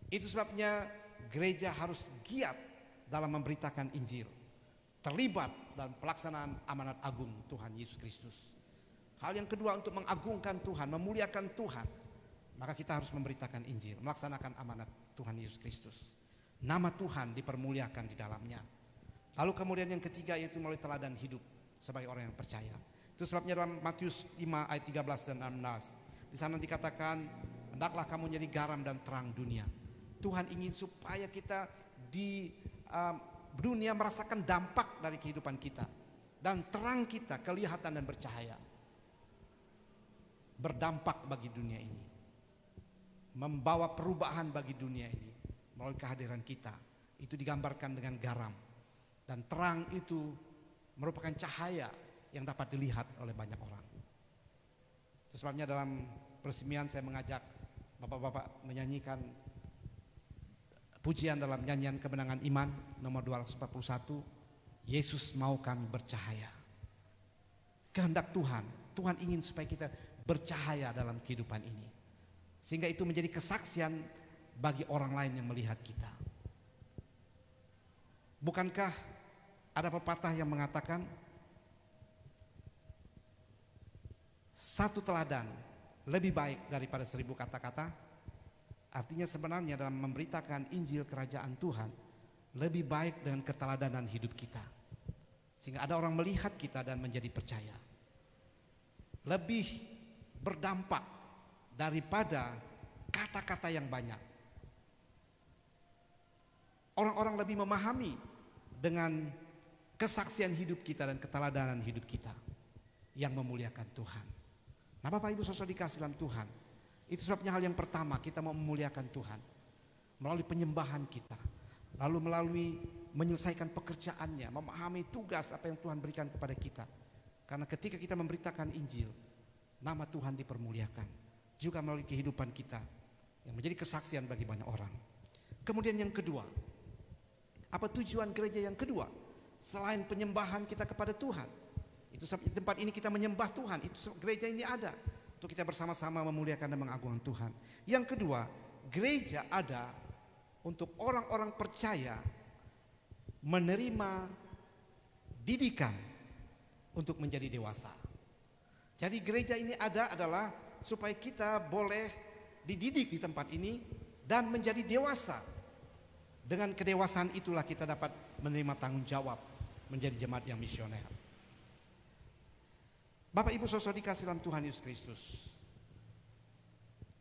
Itu sebabnya gereja harus giat dalam memberitakan Injil, terlibat dalam pelaksanaan amanat agung Tuhan Yesus Kristus. Hal yang kedua untuk mengagungkan Tuhan, memuliakan Tuhan, maka kita harus memberitakan Injil, melaksanakan amanat Tuhan Yesus Kristus. Nama Tuhan dipermuliakan di dalamnya. Lalu kemudian yang ketiga yaitu melalui teladan hidup sebagai orang yang percaya. Itu sebabnya dalam Matius 5 ayat 13 dan 16 di sana dikatakan, hendaklah kamu menjadi garam dan terang dunia. Tuhan ingin supaya kita di dunia merasakan dampak dari kehidupan kita, dan terang kita kelihatan dan bercahaya, berdampak bagi dunia ini, membawa perubahan bagi dunia ini melalui kehadiran kita. Itu digambarkan dengan garam, dan terang itu merupakan cahaya yang dapat dilihat oleh banyak orang. Itu sebabnya dalam peresmian saya mengajak bapak-bapak menyanyikan pujian dalam nyanyian kemenangan iman nomor 241, Yesus mau kami bercahaya. Kehendak Tuhan, Tuhan ingin supaya kita bercahaya dalam kehidupan ini, sehingga itu menjadi kesaksian bagi orang lain yang melihat kita. Bukankah ada pepatah yang mengatakan satu teladan lebih baik daripada 1000 kata-kata? Artinya sebenarnya dalam memberitakan Injil kerajaan Tuhan lebih baik dengan keteladanan hidup kita, sehingga ada orang melihat kita dan menjadi percaya. Lebih berdampak daripada kata-kata yang banyak. Orang-orang lebih memahami dengan kesaksian hidup kita dan keteladanan hidup kita yang memuliakan Tuhan. Nah, Bapak Ibu saudara dikasih dalam Tuhan, itu sebabnya hal yang pertama kita mau memuliakan Tuhan melalui penyembahan kita, lalu melalui menyelesaikan pekerjaannya, memahami tugas apa yang Tuhan berikan kepada kita. Karena ketika kita memberitakan Injil, nama Tuhan dipermuliakan juga melalui kehidupan kita yang menjadi kesaksian bagi banyak orang. Kemudian yang kedua, apa tujuan gereja yang kedua selain penyembahan kita kepada Tuhan? Itu sebab di tempat ini kita menyembah Tuhan. Itu gereja ini ada untuk kita bersama-sama memuliakan dan mengagungkan Tuhan. Yang kedua, gereja ada untuk orang-orang percaya menerima didikan untuk menjadi dewasa. Jadi gereja ini ada adalah supaya kita boleh dididik di tempat ini dan menjadi dewasa. Dengan kedewasaan itulah kita dapat menerima tanggung jawab menjadi jemaat yang misioner. Bapak Ibu saudara dikasih dalam Tuhan Yesus Kristus,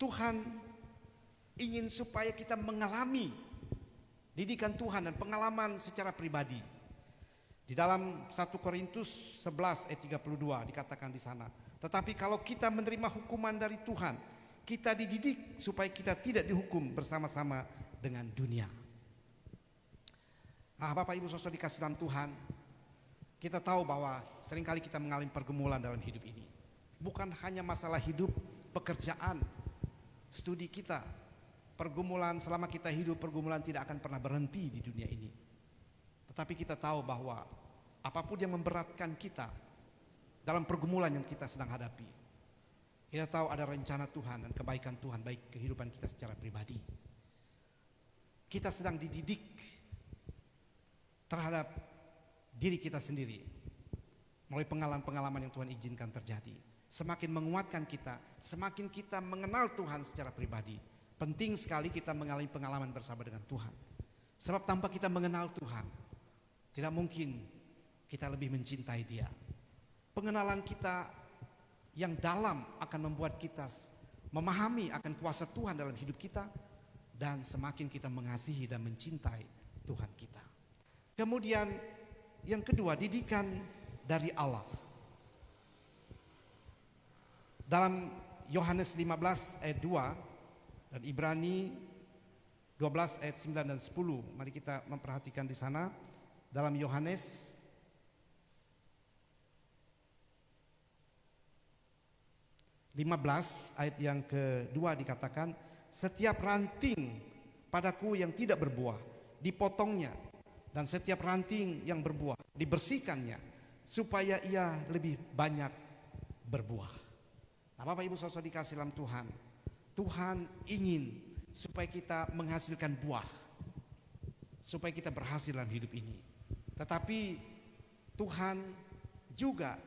Tuhan ingin supaya kita mengalami didikan Tuhan dan pengalaman secara pribadi. Di dalam 1 Korintus 11 ayat 32 dikatakan di sana, tetapi kalau kita menerima hukuman dari Tuhan, kita dididik supaya kita tidak dihukum bersama-sama dengan dunia. Bapak Ibu saudara dikasih dalam Tuhan, kita tahu bahwa seringkali kita mengalami pergumulan dalam hidup ini. Bukan hanya masalah hidup, pekerjaan, studi kita. Pergumulan selama kita hidup, pergumulan tidak akan pernah berhenti di dunia ini. Tetapi kita tahu bahwa apapun yang memberatkan kita dalam pergumulan yang kita sedang hadapi, kita tahu ada rencana Tuhan dan kebaikan Tuhan baik kehidupan kita secara pribadi. Kita sedang dididik terhadap diri kita sendiri melalui pengalaman-pengalaman yang Tuhan izinkan terjadi. Semakin menguatkan kita, semakin kita mengenal Tuhan secara pribadi. Penting sekali kita mengalami pengalaman bersama dengan Tuhan. Sebab tanpa kita mengenal Tuhan, tidak mungkin kita lebih mencintai Dia. Pengenalan kita yang dalam akan membuat kita memahami akan kuasa Tuhan dalam hidup kita, dan semakin kita mengasihi dan mencintai Tuhan kita. Kemudian yang kedua, didikan dari Allah. Dalam Yohanes 15 ayat 2 dan Ibrani 12 ayat 9 dan 10, mari kita memperhatikan di sana. Dalam Yohanes 15 ayat yang kedua dikatakan, setiap ranting padaku yang tidak berbuah dipotongnya, dan setiap ranting yang berbuah dibersihkannya, supaya ia lebih banyak berbuah. Nah, Bapak Ibu saudara dikasih dalam Tuhan, Tuhan ingin supaya kita menghasilkan buah, supaya kita berhasil dalam hidup ini. Tetapi Tuhan juga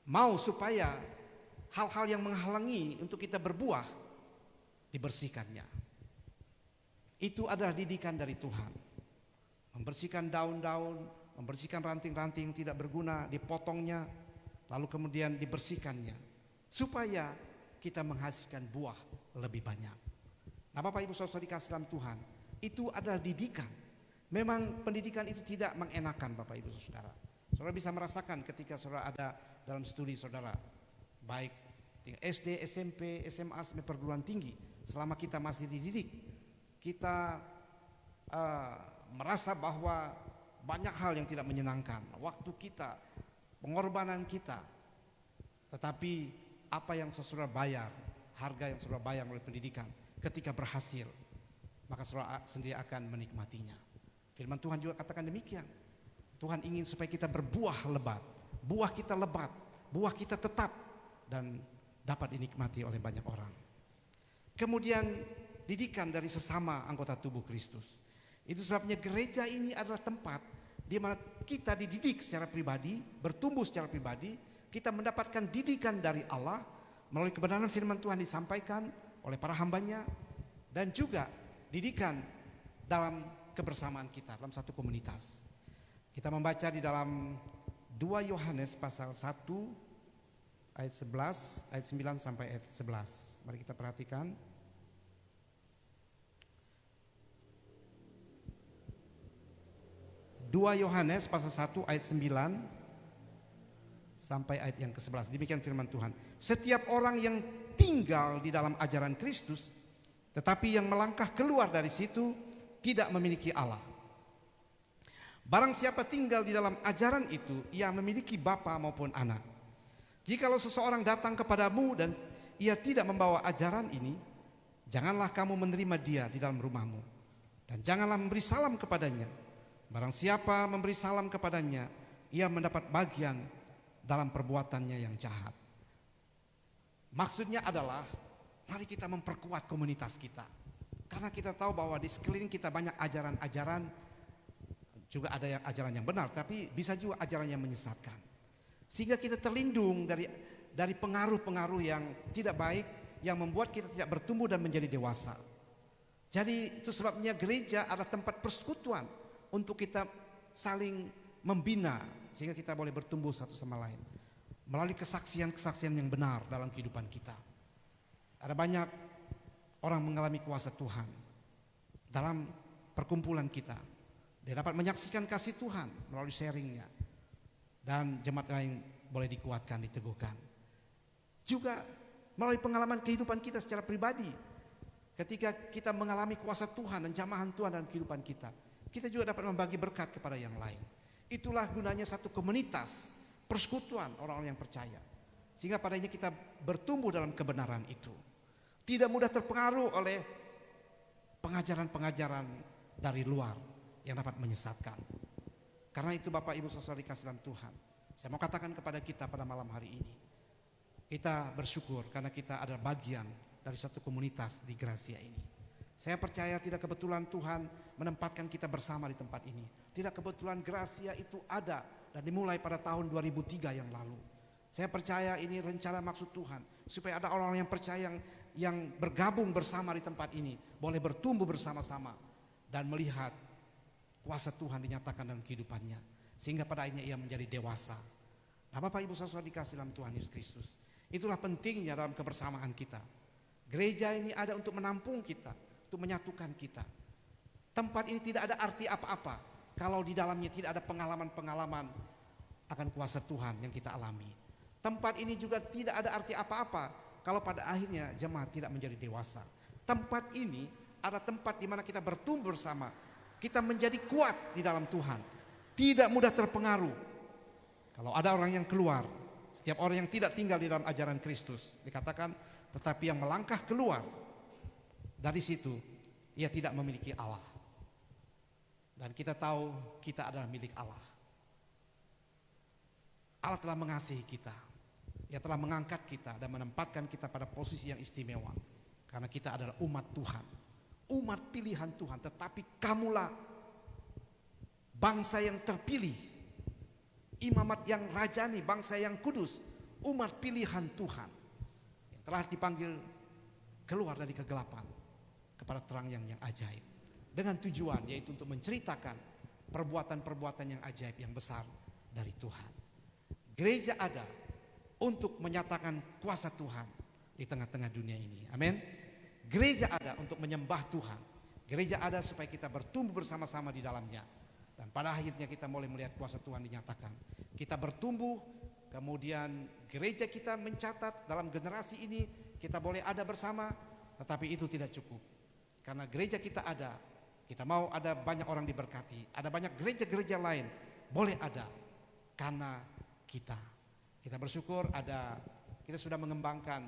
mau supaya hal-hal yang menghalangi untuk kita berbuah, dibersihkannya. Itu adalah didikan dari Tuhan. Membersihkan daun-daun, membersihkan ranting-ranting yang tidak berguna, dipotongnya, lalu kemudian dibersihkannya, supaya kita menghasilkan buah lebih banyak. Nah, Bapak Ibu Saudara dikasih dalam Tuhan, itu adalah didikan. Memang pendidikan itu tidak mengenakan, Bapak Ibu Saudara. Saudara bisa merasakan ketika saudara ada dalam studi saudara, baik SD, SMP, SMA, sampai perguruan tinggi. Selama kita masih dididik, kita merasa bahwa banyak hal yang tidak menyenangkan. Waktu kita, pengorbanan kita. Tetapi apa yang saudara bayar, harga yang saudara bayar oleh pendidikan, ketika berhasil, maka saudara sendiri akan menikmatinya. Firman Tuhan juga katakan demikian. Tuhan ingin supaya kita berbuah lebat, buah kita lebat, buah kita tetap dan dapat dinikmati oleh banyak orang. Kemudian didikan dari sesama anggota tubuh Kristus. Itu sebabnya gereja ini adalah tempat di mana kita dididik secara pribadi, bertumbuh secara pribadi, kita mendapatkan didikan dari Allah melalui kebenaran firman Tuhan disampaikan oleh para hambanya, dan juga didikan dalam kebersamaan kita dalam satu komunitas. Kita membaca di dalam 2 Yohanes pasal 1 ayat 11, ayat 9 sampai ayat 11. Mari kita perhatikan. Dua Yohanes pasal 1 ayat 9 sampai ayat yang ke-11. Demikian firman Tuhan. Setiap orang yang tinggal di dalam ajaran Kristus, tetapi yang melangkah keluar dari situ, tidak memiliki Allah. Barang siapa tinggal di dalam ajaran itu, ia memiliki bapa maupun anak. Jikalau seseorang datang kepadamu dan ia tidak membawa ajaran ini, janganlah kamu menerima dia di dalam rumahmu, dan janganlah memberi salam kepadanya. Barang siapa memberi salam kepadanya, ia mendapat bagian dalam perbuatannya yang jahat. Maksudnya adalah, mari kita memperkuat komunitas kita. Karena kita tahu bahwa di sekeliling kita banyak ajaran-ajaran, juga ada yang ajaran yang benar, tapi bisa juga ajaran yang menyesatkan. Sehingga kita terlindung dari pengaruh-pengaruh yang tidak baik, yang membuat kita tidak bertumbuh dan menjadi dewasa. Jadi itu sebabnya gereja adalah tempat persekutuan untuk kita saling membina, sehingga kita boleh bertumbuh satu sama lain melalui kesaksian-kesaksian yang benar dalam kehidupan kita. Ada banyak orang mengalami kuasa Tuhan dalam perkumpulan kita. Dia dapat menyaksikan kasih Tuhan melalui sharingnya, dan jemaat lain boleh dikuatkan, diteguhkan. Juga melalui pengalaman kehidupan kita secara pribadi, ketika kita mengalami kuasa Tuhan dan jamahan Tuhan dalam kehidupan kita, kita juga dapat membagi berkat kepada yang lain. Itulah gunanya satu komunitas, persekutuan orang-orang yang percaya, sehingga padanya kita bertumbuh dalam kebenaran itu, tidak mudah terpengaruh oleh pengajaran-pengajaran dari luar yang dapat menyesatkan. Karena itu Bapak Ibu Saudara dikasih dalam Tuhan, saya mau katakan kepada kita pada malam hari ini, kita bersyukur karena kita adalah bagian dari satu komunitas di Gracia ini. Saya percaya tidak kebetulan Tuhan menempatkan kita bersama di tempat ini. Tidak kebetulan Gracia itu ada dan dimulai pada tahun 2003 yang lalu. Saya percaya ini rencana maksud Tuhan, supaya ada orang-orang yang percaya yang bergabung bersama di tempat ini, boleh bertumbuh bersama-sama dan melihat kuasa Tuhan dinyatakan dalam kehidupannya, sehingga pada akhirnya ia menjadi dewasa. Nah, Bapak Ibu Saudara dikasih dalam Tuhan Yesus Kristus, itulah pentingnya dalam kebersamaan kita. Gereja ini ada untuk menampung kita, untuk menyatukan kita. Tempat ini tidak ada arti apa-apa kalau di dalamnya tidak ada pengalaman-pengalaman akan kuasa Tuhan yang kita alami. Tempat ini juga tidak ada arti apa-apa kalau pada akhirnya jemaat tidak menjadi dewasa. Tempat ini adalah tempat di mana kita bertumbuh bersama, kita menjadi kuat di dalam Tuhan, tidak mudah terpengaruh. Kalau ada orang yang keluar, setiap orang yang tidak tinggal di dalam ajaran Kristus, dikatakan, tetapi yang melangkah keluar dari situ, ia tidak memiliki Allah. Dan kita tahu kita adalah milik Allah. Allah telah mengasihi kita, ia telah mengangkat kita dan menempatkan kita pada posisi yang istimewa, karena kita adalah umat Tuhan, umat pilihan Tuhan. Tetapi kamulah bangsa yang terpilih, imamat yang rajani, bangsa yang kudus, umat pilihan Tuhan. telah dipanggil keluar dari kegelapan kepada terang yang ajaib. Dengan tujuan yaitu untuk menceritakan perbuatan-perbuatan yang ajaib, yang besar dari Tuhan. Gereja ada untuk menyatakan kuasa Tuhan di tengah-tengah dunia ini. Amin. Gereja ada untuk menyembah Tuhan. Gereja ada supaya kita bertumbuh bersama-sama di dalamnya. Dan pada akhirnya kita mulai melihat kuasa Tuhan dinyatakan. Kita bertumbuh, kemudian gereja kita mencatat dalam generasi ini kita boleh ada bersama, tetapi itu tidak cukup. Karena gereja kita ada, kita mau ada banyak orang diberkati, ada banyak gereja-gereja lain boleh ada karena kita. Kita bersyukur kita sudah mengembangkan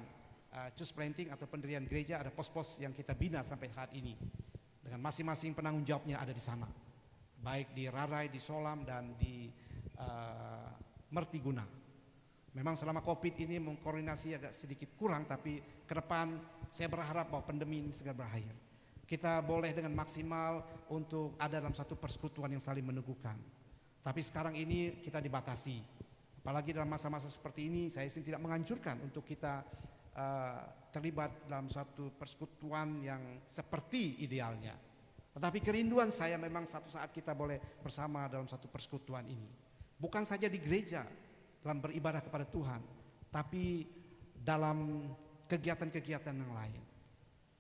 church planting atau pendirian gereja, ada pos-pos yang kita bina sampai saat ini. Dengan masing-masing penanggung jawabnya ada di sana. Baik di Rarai, di Solam, dan di Mertiguna. Memang selama COVID ini mengkoordinasi agak sedikit kurang, tapi ke depan saya berharap bahwa pandemi ini segera berakhir. Kita boleh dengan maksimal untuk ada dalam satu persekutuan yang saling meneguhkan. Tapi sekarang ini kita dibatasi. Apalagi dalam masa-masa seperti ini, saya tidak menganjurkan untuk kita terlibat dalam satu persekutuan yang seperti idealnya. Tetapi kerinduan saya memang satu saat kita boleh bersama dalam satu persekutuan ini. Bukan saja di gereja dalam beribadah kepada Tuhan, tapi dalam kegiatan-kegiatan yang lain.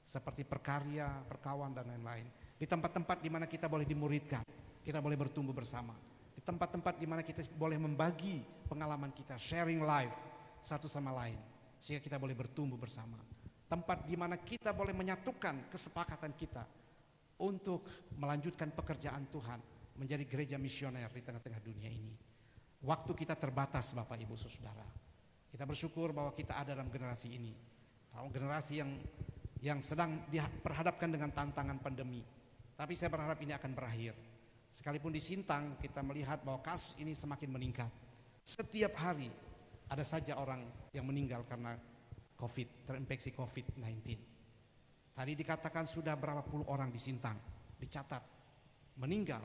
Seperti perkarya, perkawan, dan lain-lain. Di tempat-tempat di mana kita boleh dimuridkan, kita boleh bertumbuh bersama. Di tempat-tempat di mana kita boleh membagi pengalaman kita, sharing life satu sama lain. Sehingga kita boleh bertumbuh bersama. Tempat di mana kita boleh menyatukan kesepakatan kita untuk melanjutkan pekerjaan Tuhan menjadi gereja misioner di tengah-tengah dunia ini. Waktu kita terbatas, Bapak Ibu Saudara. Kita bersyukur bahwa kita ada dalam generasi ini. Generasi yang sedang diperhadapkan dengan tantangan pandemi. Tapi saya berharap ini akan berakhir. Sekalipun di Sintang kita melihat bahwa kasus ini semakin meningkat. Setiap hari ada saja orang yang meninggal karena terinfeksi COVID-19. Tadi dikatakan sudah berapa puluh orang di Sintang dicatat meninggal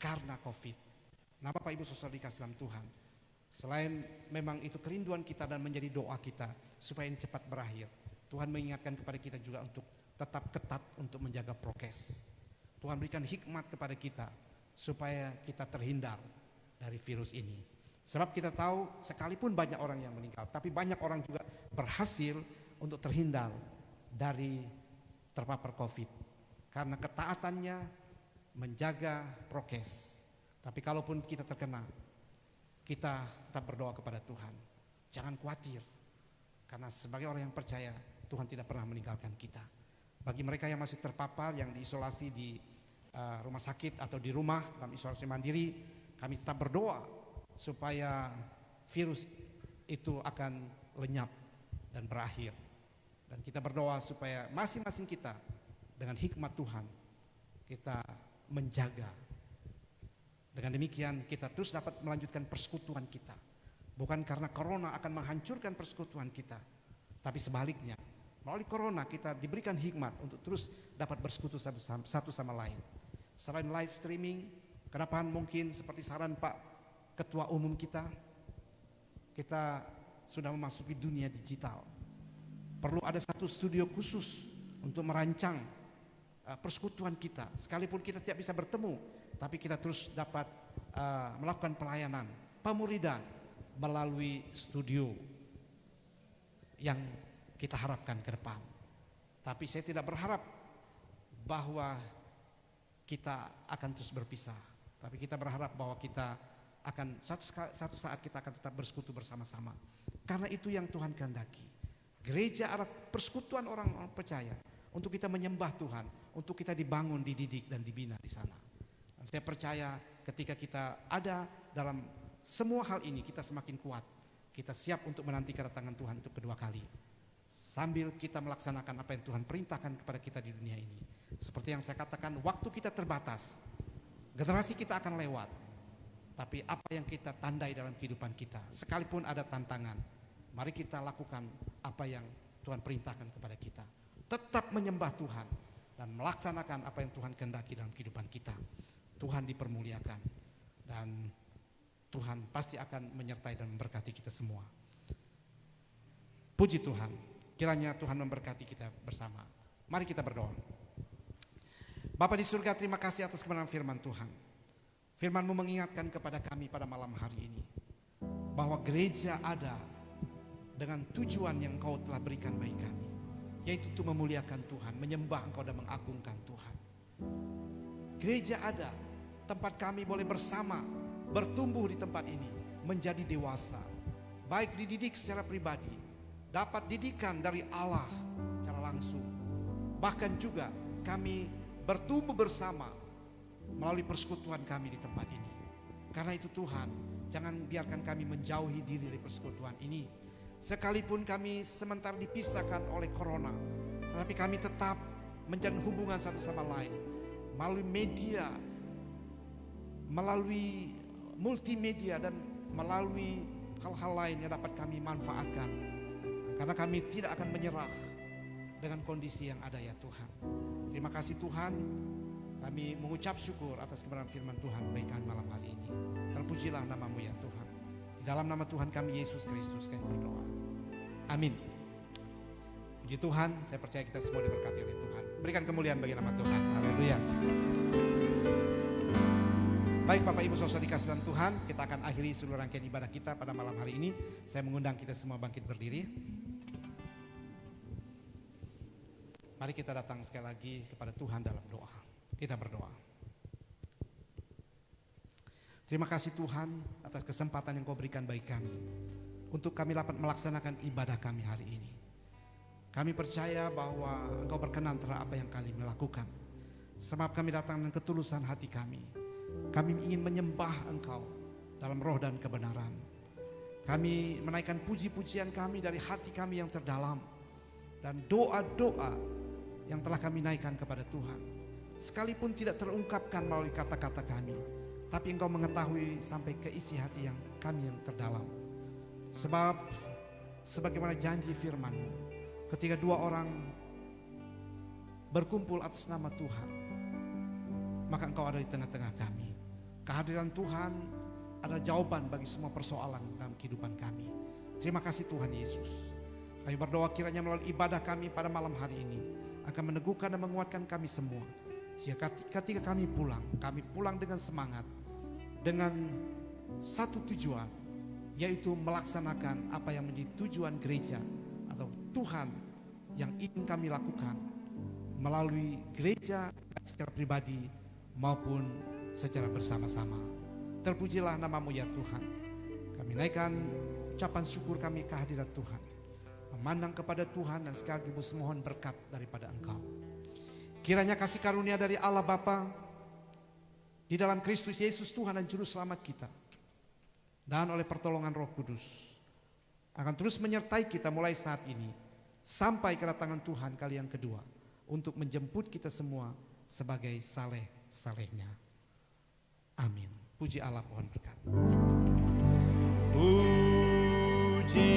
karena COVID. Nah, Bapak Ibu Saudara dikasih dalam Tuhan, selain memang itu kerinduan kita dan menjadi doa kita supaya ini cepat berakhir, Tuhan mengingatkan kepada kita juga untuk tetap ketat untuk menjaga prokes. Tuhan berikan hikmat kepada kita supaya kita terhindar dari virus ini. Sebab kita tahu sekalipun banyak orang yang meninggal, tapi banyak orang juga berhasil untuk terhindar dari terpapar COVID. Karena ketaatannya menjaga prokes. Tapi kalaupun kita terkena, kita tetap berdoa kepada Tuhan. Jangan khawatir, karena sebagai orang yang percaya, Tuhan tidak pernah meninggalkan kita. Bagi mereka yang masih terpapar, yang diisolasi di rumah sakit atau di rumah dalam isolasi mandiri, kami tetap berdoa supaya virus itu akan lenyap dan berakhir. Dan kita berdoa supaya masing-masing kita dengan hikmat Tuhan kita menjaga. Dengan demikian kita terus dapat melanjutkan persekutuan kita. Bukan karena corona akan menghancurkan persekutuan kita, tapi sebaliknya melalui corona kita diberikan hikmat untuk terus dapat bersekutu satu sama lain. Selain live streaming, ke depan mungkin seperti saran Pak Ketua Umum kita sudah memasuki dunia digital. Perlu ada satu studio khusus untuk merancang persekutuan kita. Sekalipun kita tidak bisa bertemu, tapi kita terus dapat melakukan pelayanan, pemuridan melalui studio yang kita harapkan ke depan. Tapi saya tidak berharap bahwa kita akan terus berpisah. Tapi kita berharap bahwa kita akan satu saat kita akan tetap bersekutu bersama-sama. Karena itu yang Tuhan kehendaki. Gereja adalah persekutuan orang percaya untuk kita menyembah Tuhan, untuk kita dibangun, dididik dan dibina di sana. Dan saya percaya ketika kita ada dalam semua hal ini, kita semakin kuat. Kita siap untuk menanti kedatangan Tuhan untuk kedua kali. Sambil kita melaksanakan apa yang Tuhan perintahkan kepada kita di dunia ini. Seperti yang saya katakan, waktu kita terbatas. Generasi kita akan lewat. Tapi apa yang kita tandai dalam kehidupan kita, sekalipun ada tantangan, mari kita lakukan apa yang Tuhan perintahkan kepada kita. Tetap menyembah Tuhan dan melaksanakan apa yang Tuhan kehendaki dalam kehidupan kita. Tuhan dipermuliakan dan Tuhan pasti akan menyertai dan memberkati kita semua. Puji Tuhan. Kiranya Tuhan memberkati kita bersama. Mari kita berdoa. Bapa di surga, terima kasih atas kebenaran firman Tuhan. Firman-Mu mengingatkan kepada kami pada malam hari ini bahwa gereja ada dengan tujuan yang Engkau telah berikan bagi kami, yaitu untuk memuliakan Tuhan, menyembah Engkau dan mengagungkan Tuhan. Gereja ada tempat kami boleh bersama bertumbuh di tempat ini menjadi dewasa, baik dididik secara pribadi, dapat didikan dari Allah secara langsung, bahkan juga kami bertumbuh bersama melalui persekutuan kami di tempat ini. Karena itu Tuhan, jangan biarkan kami menjauhi diri dari persekutuan ini. Sekalipun kami sementara dipisahkan oleh corona, tetapi kami tetap menjalin hubungan satu sama lain melalui media, melalui multimedia, dan melalui hal-hal lain yang dapat kami manfaatkan. Karena kami tidak akan menyerah dengan kondisi yang ada, ya Tuhan. Terima kasih Tuhan. Kami mengucap syukur atas kebenaran firman Tuhan bagi kami malam hari ini. Terpujilah nama-Mu ya Tuhan. Di dalam nama Tuhan kami Yesus Kristus kami berdoa. Amin. Puji Tuhan, saya percaya kita semua diberkati oleh Tuhan. Berikan kemuliaan bagi nama Tuhan. Haleluya. Baik Bapak Ibu Saudara dikasih dalam Tuhan, kita akan akhiri seluruh rangkaian ibadah kita pada malam hari ini. Saya mengundang kita semua bangkit berdiri. Mari kita datang sekali lagi kepada Tuhan dalam doa. Kita berdoa. Terima kasih Tuhan atas kesempatan yang Kau berikan bagi kami untuk kami dapat melaksanakan ibadah kami hari ini. Kami percaya bahwa Engkau berkenan terhadap apa yang kami lakukan. Sebab kami datang dengan ketulusan hati kami. Kami ingin menyembah Engkau dalam roh dan kebenaran. Kami menaikkan puji-pujian kami dari hati kami yang terdalam, dan doa-doa yang telah kami naikkan kepada Tuhan, sekalipun tidak terungkapkan melalui kata-kata kami, tapi Engkau mengetahui sampai ke isi hati yang kami yang terdalam. Sebab sebagaimana janji firman-Mu, ketika dua orang berkumpul atas nama Tuhan, maka Engkau ada di tengah-tengah kami. Kehadiran Tuhan adalah jawaban bagi semua persoalan dalam kehidupan kami. Terima kasih Tuhan Yesus. Kami berdoa kiranya melalui ibadah kami pada malam hari ini akan meneguhkan dan menguatkan kami semua. Sehingga ketika kami pulang dengan semangat, dengan satu tujuan, yaitu melaksanakan apa yang menjadi tujuan gereja atau Tuhan yang ingin kami lakukan melalui gereja secara pribadi maupun secara bersama-sama. Terpujilah nama-Mu ya Tuhan. Kami naikkan ucapan syukur kami kehadirat Tuhan, memandang kepada Tuhan dan sekaligus mohon berkat daripada Engkau. Kiranya kasih karunia dari Allah Bapa di dalam Kristus Yesus Tuhan dan Juru Selamat kita, dan oleh pertolongan Roh Kudus akan terus menyertai kita mulai saat ini sampai kedatangan Tuhan kali yang kedua untuk menjemput kita semua sebagai saleh-salehnya. Amin. Puji Allah, pohon berkat. Puji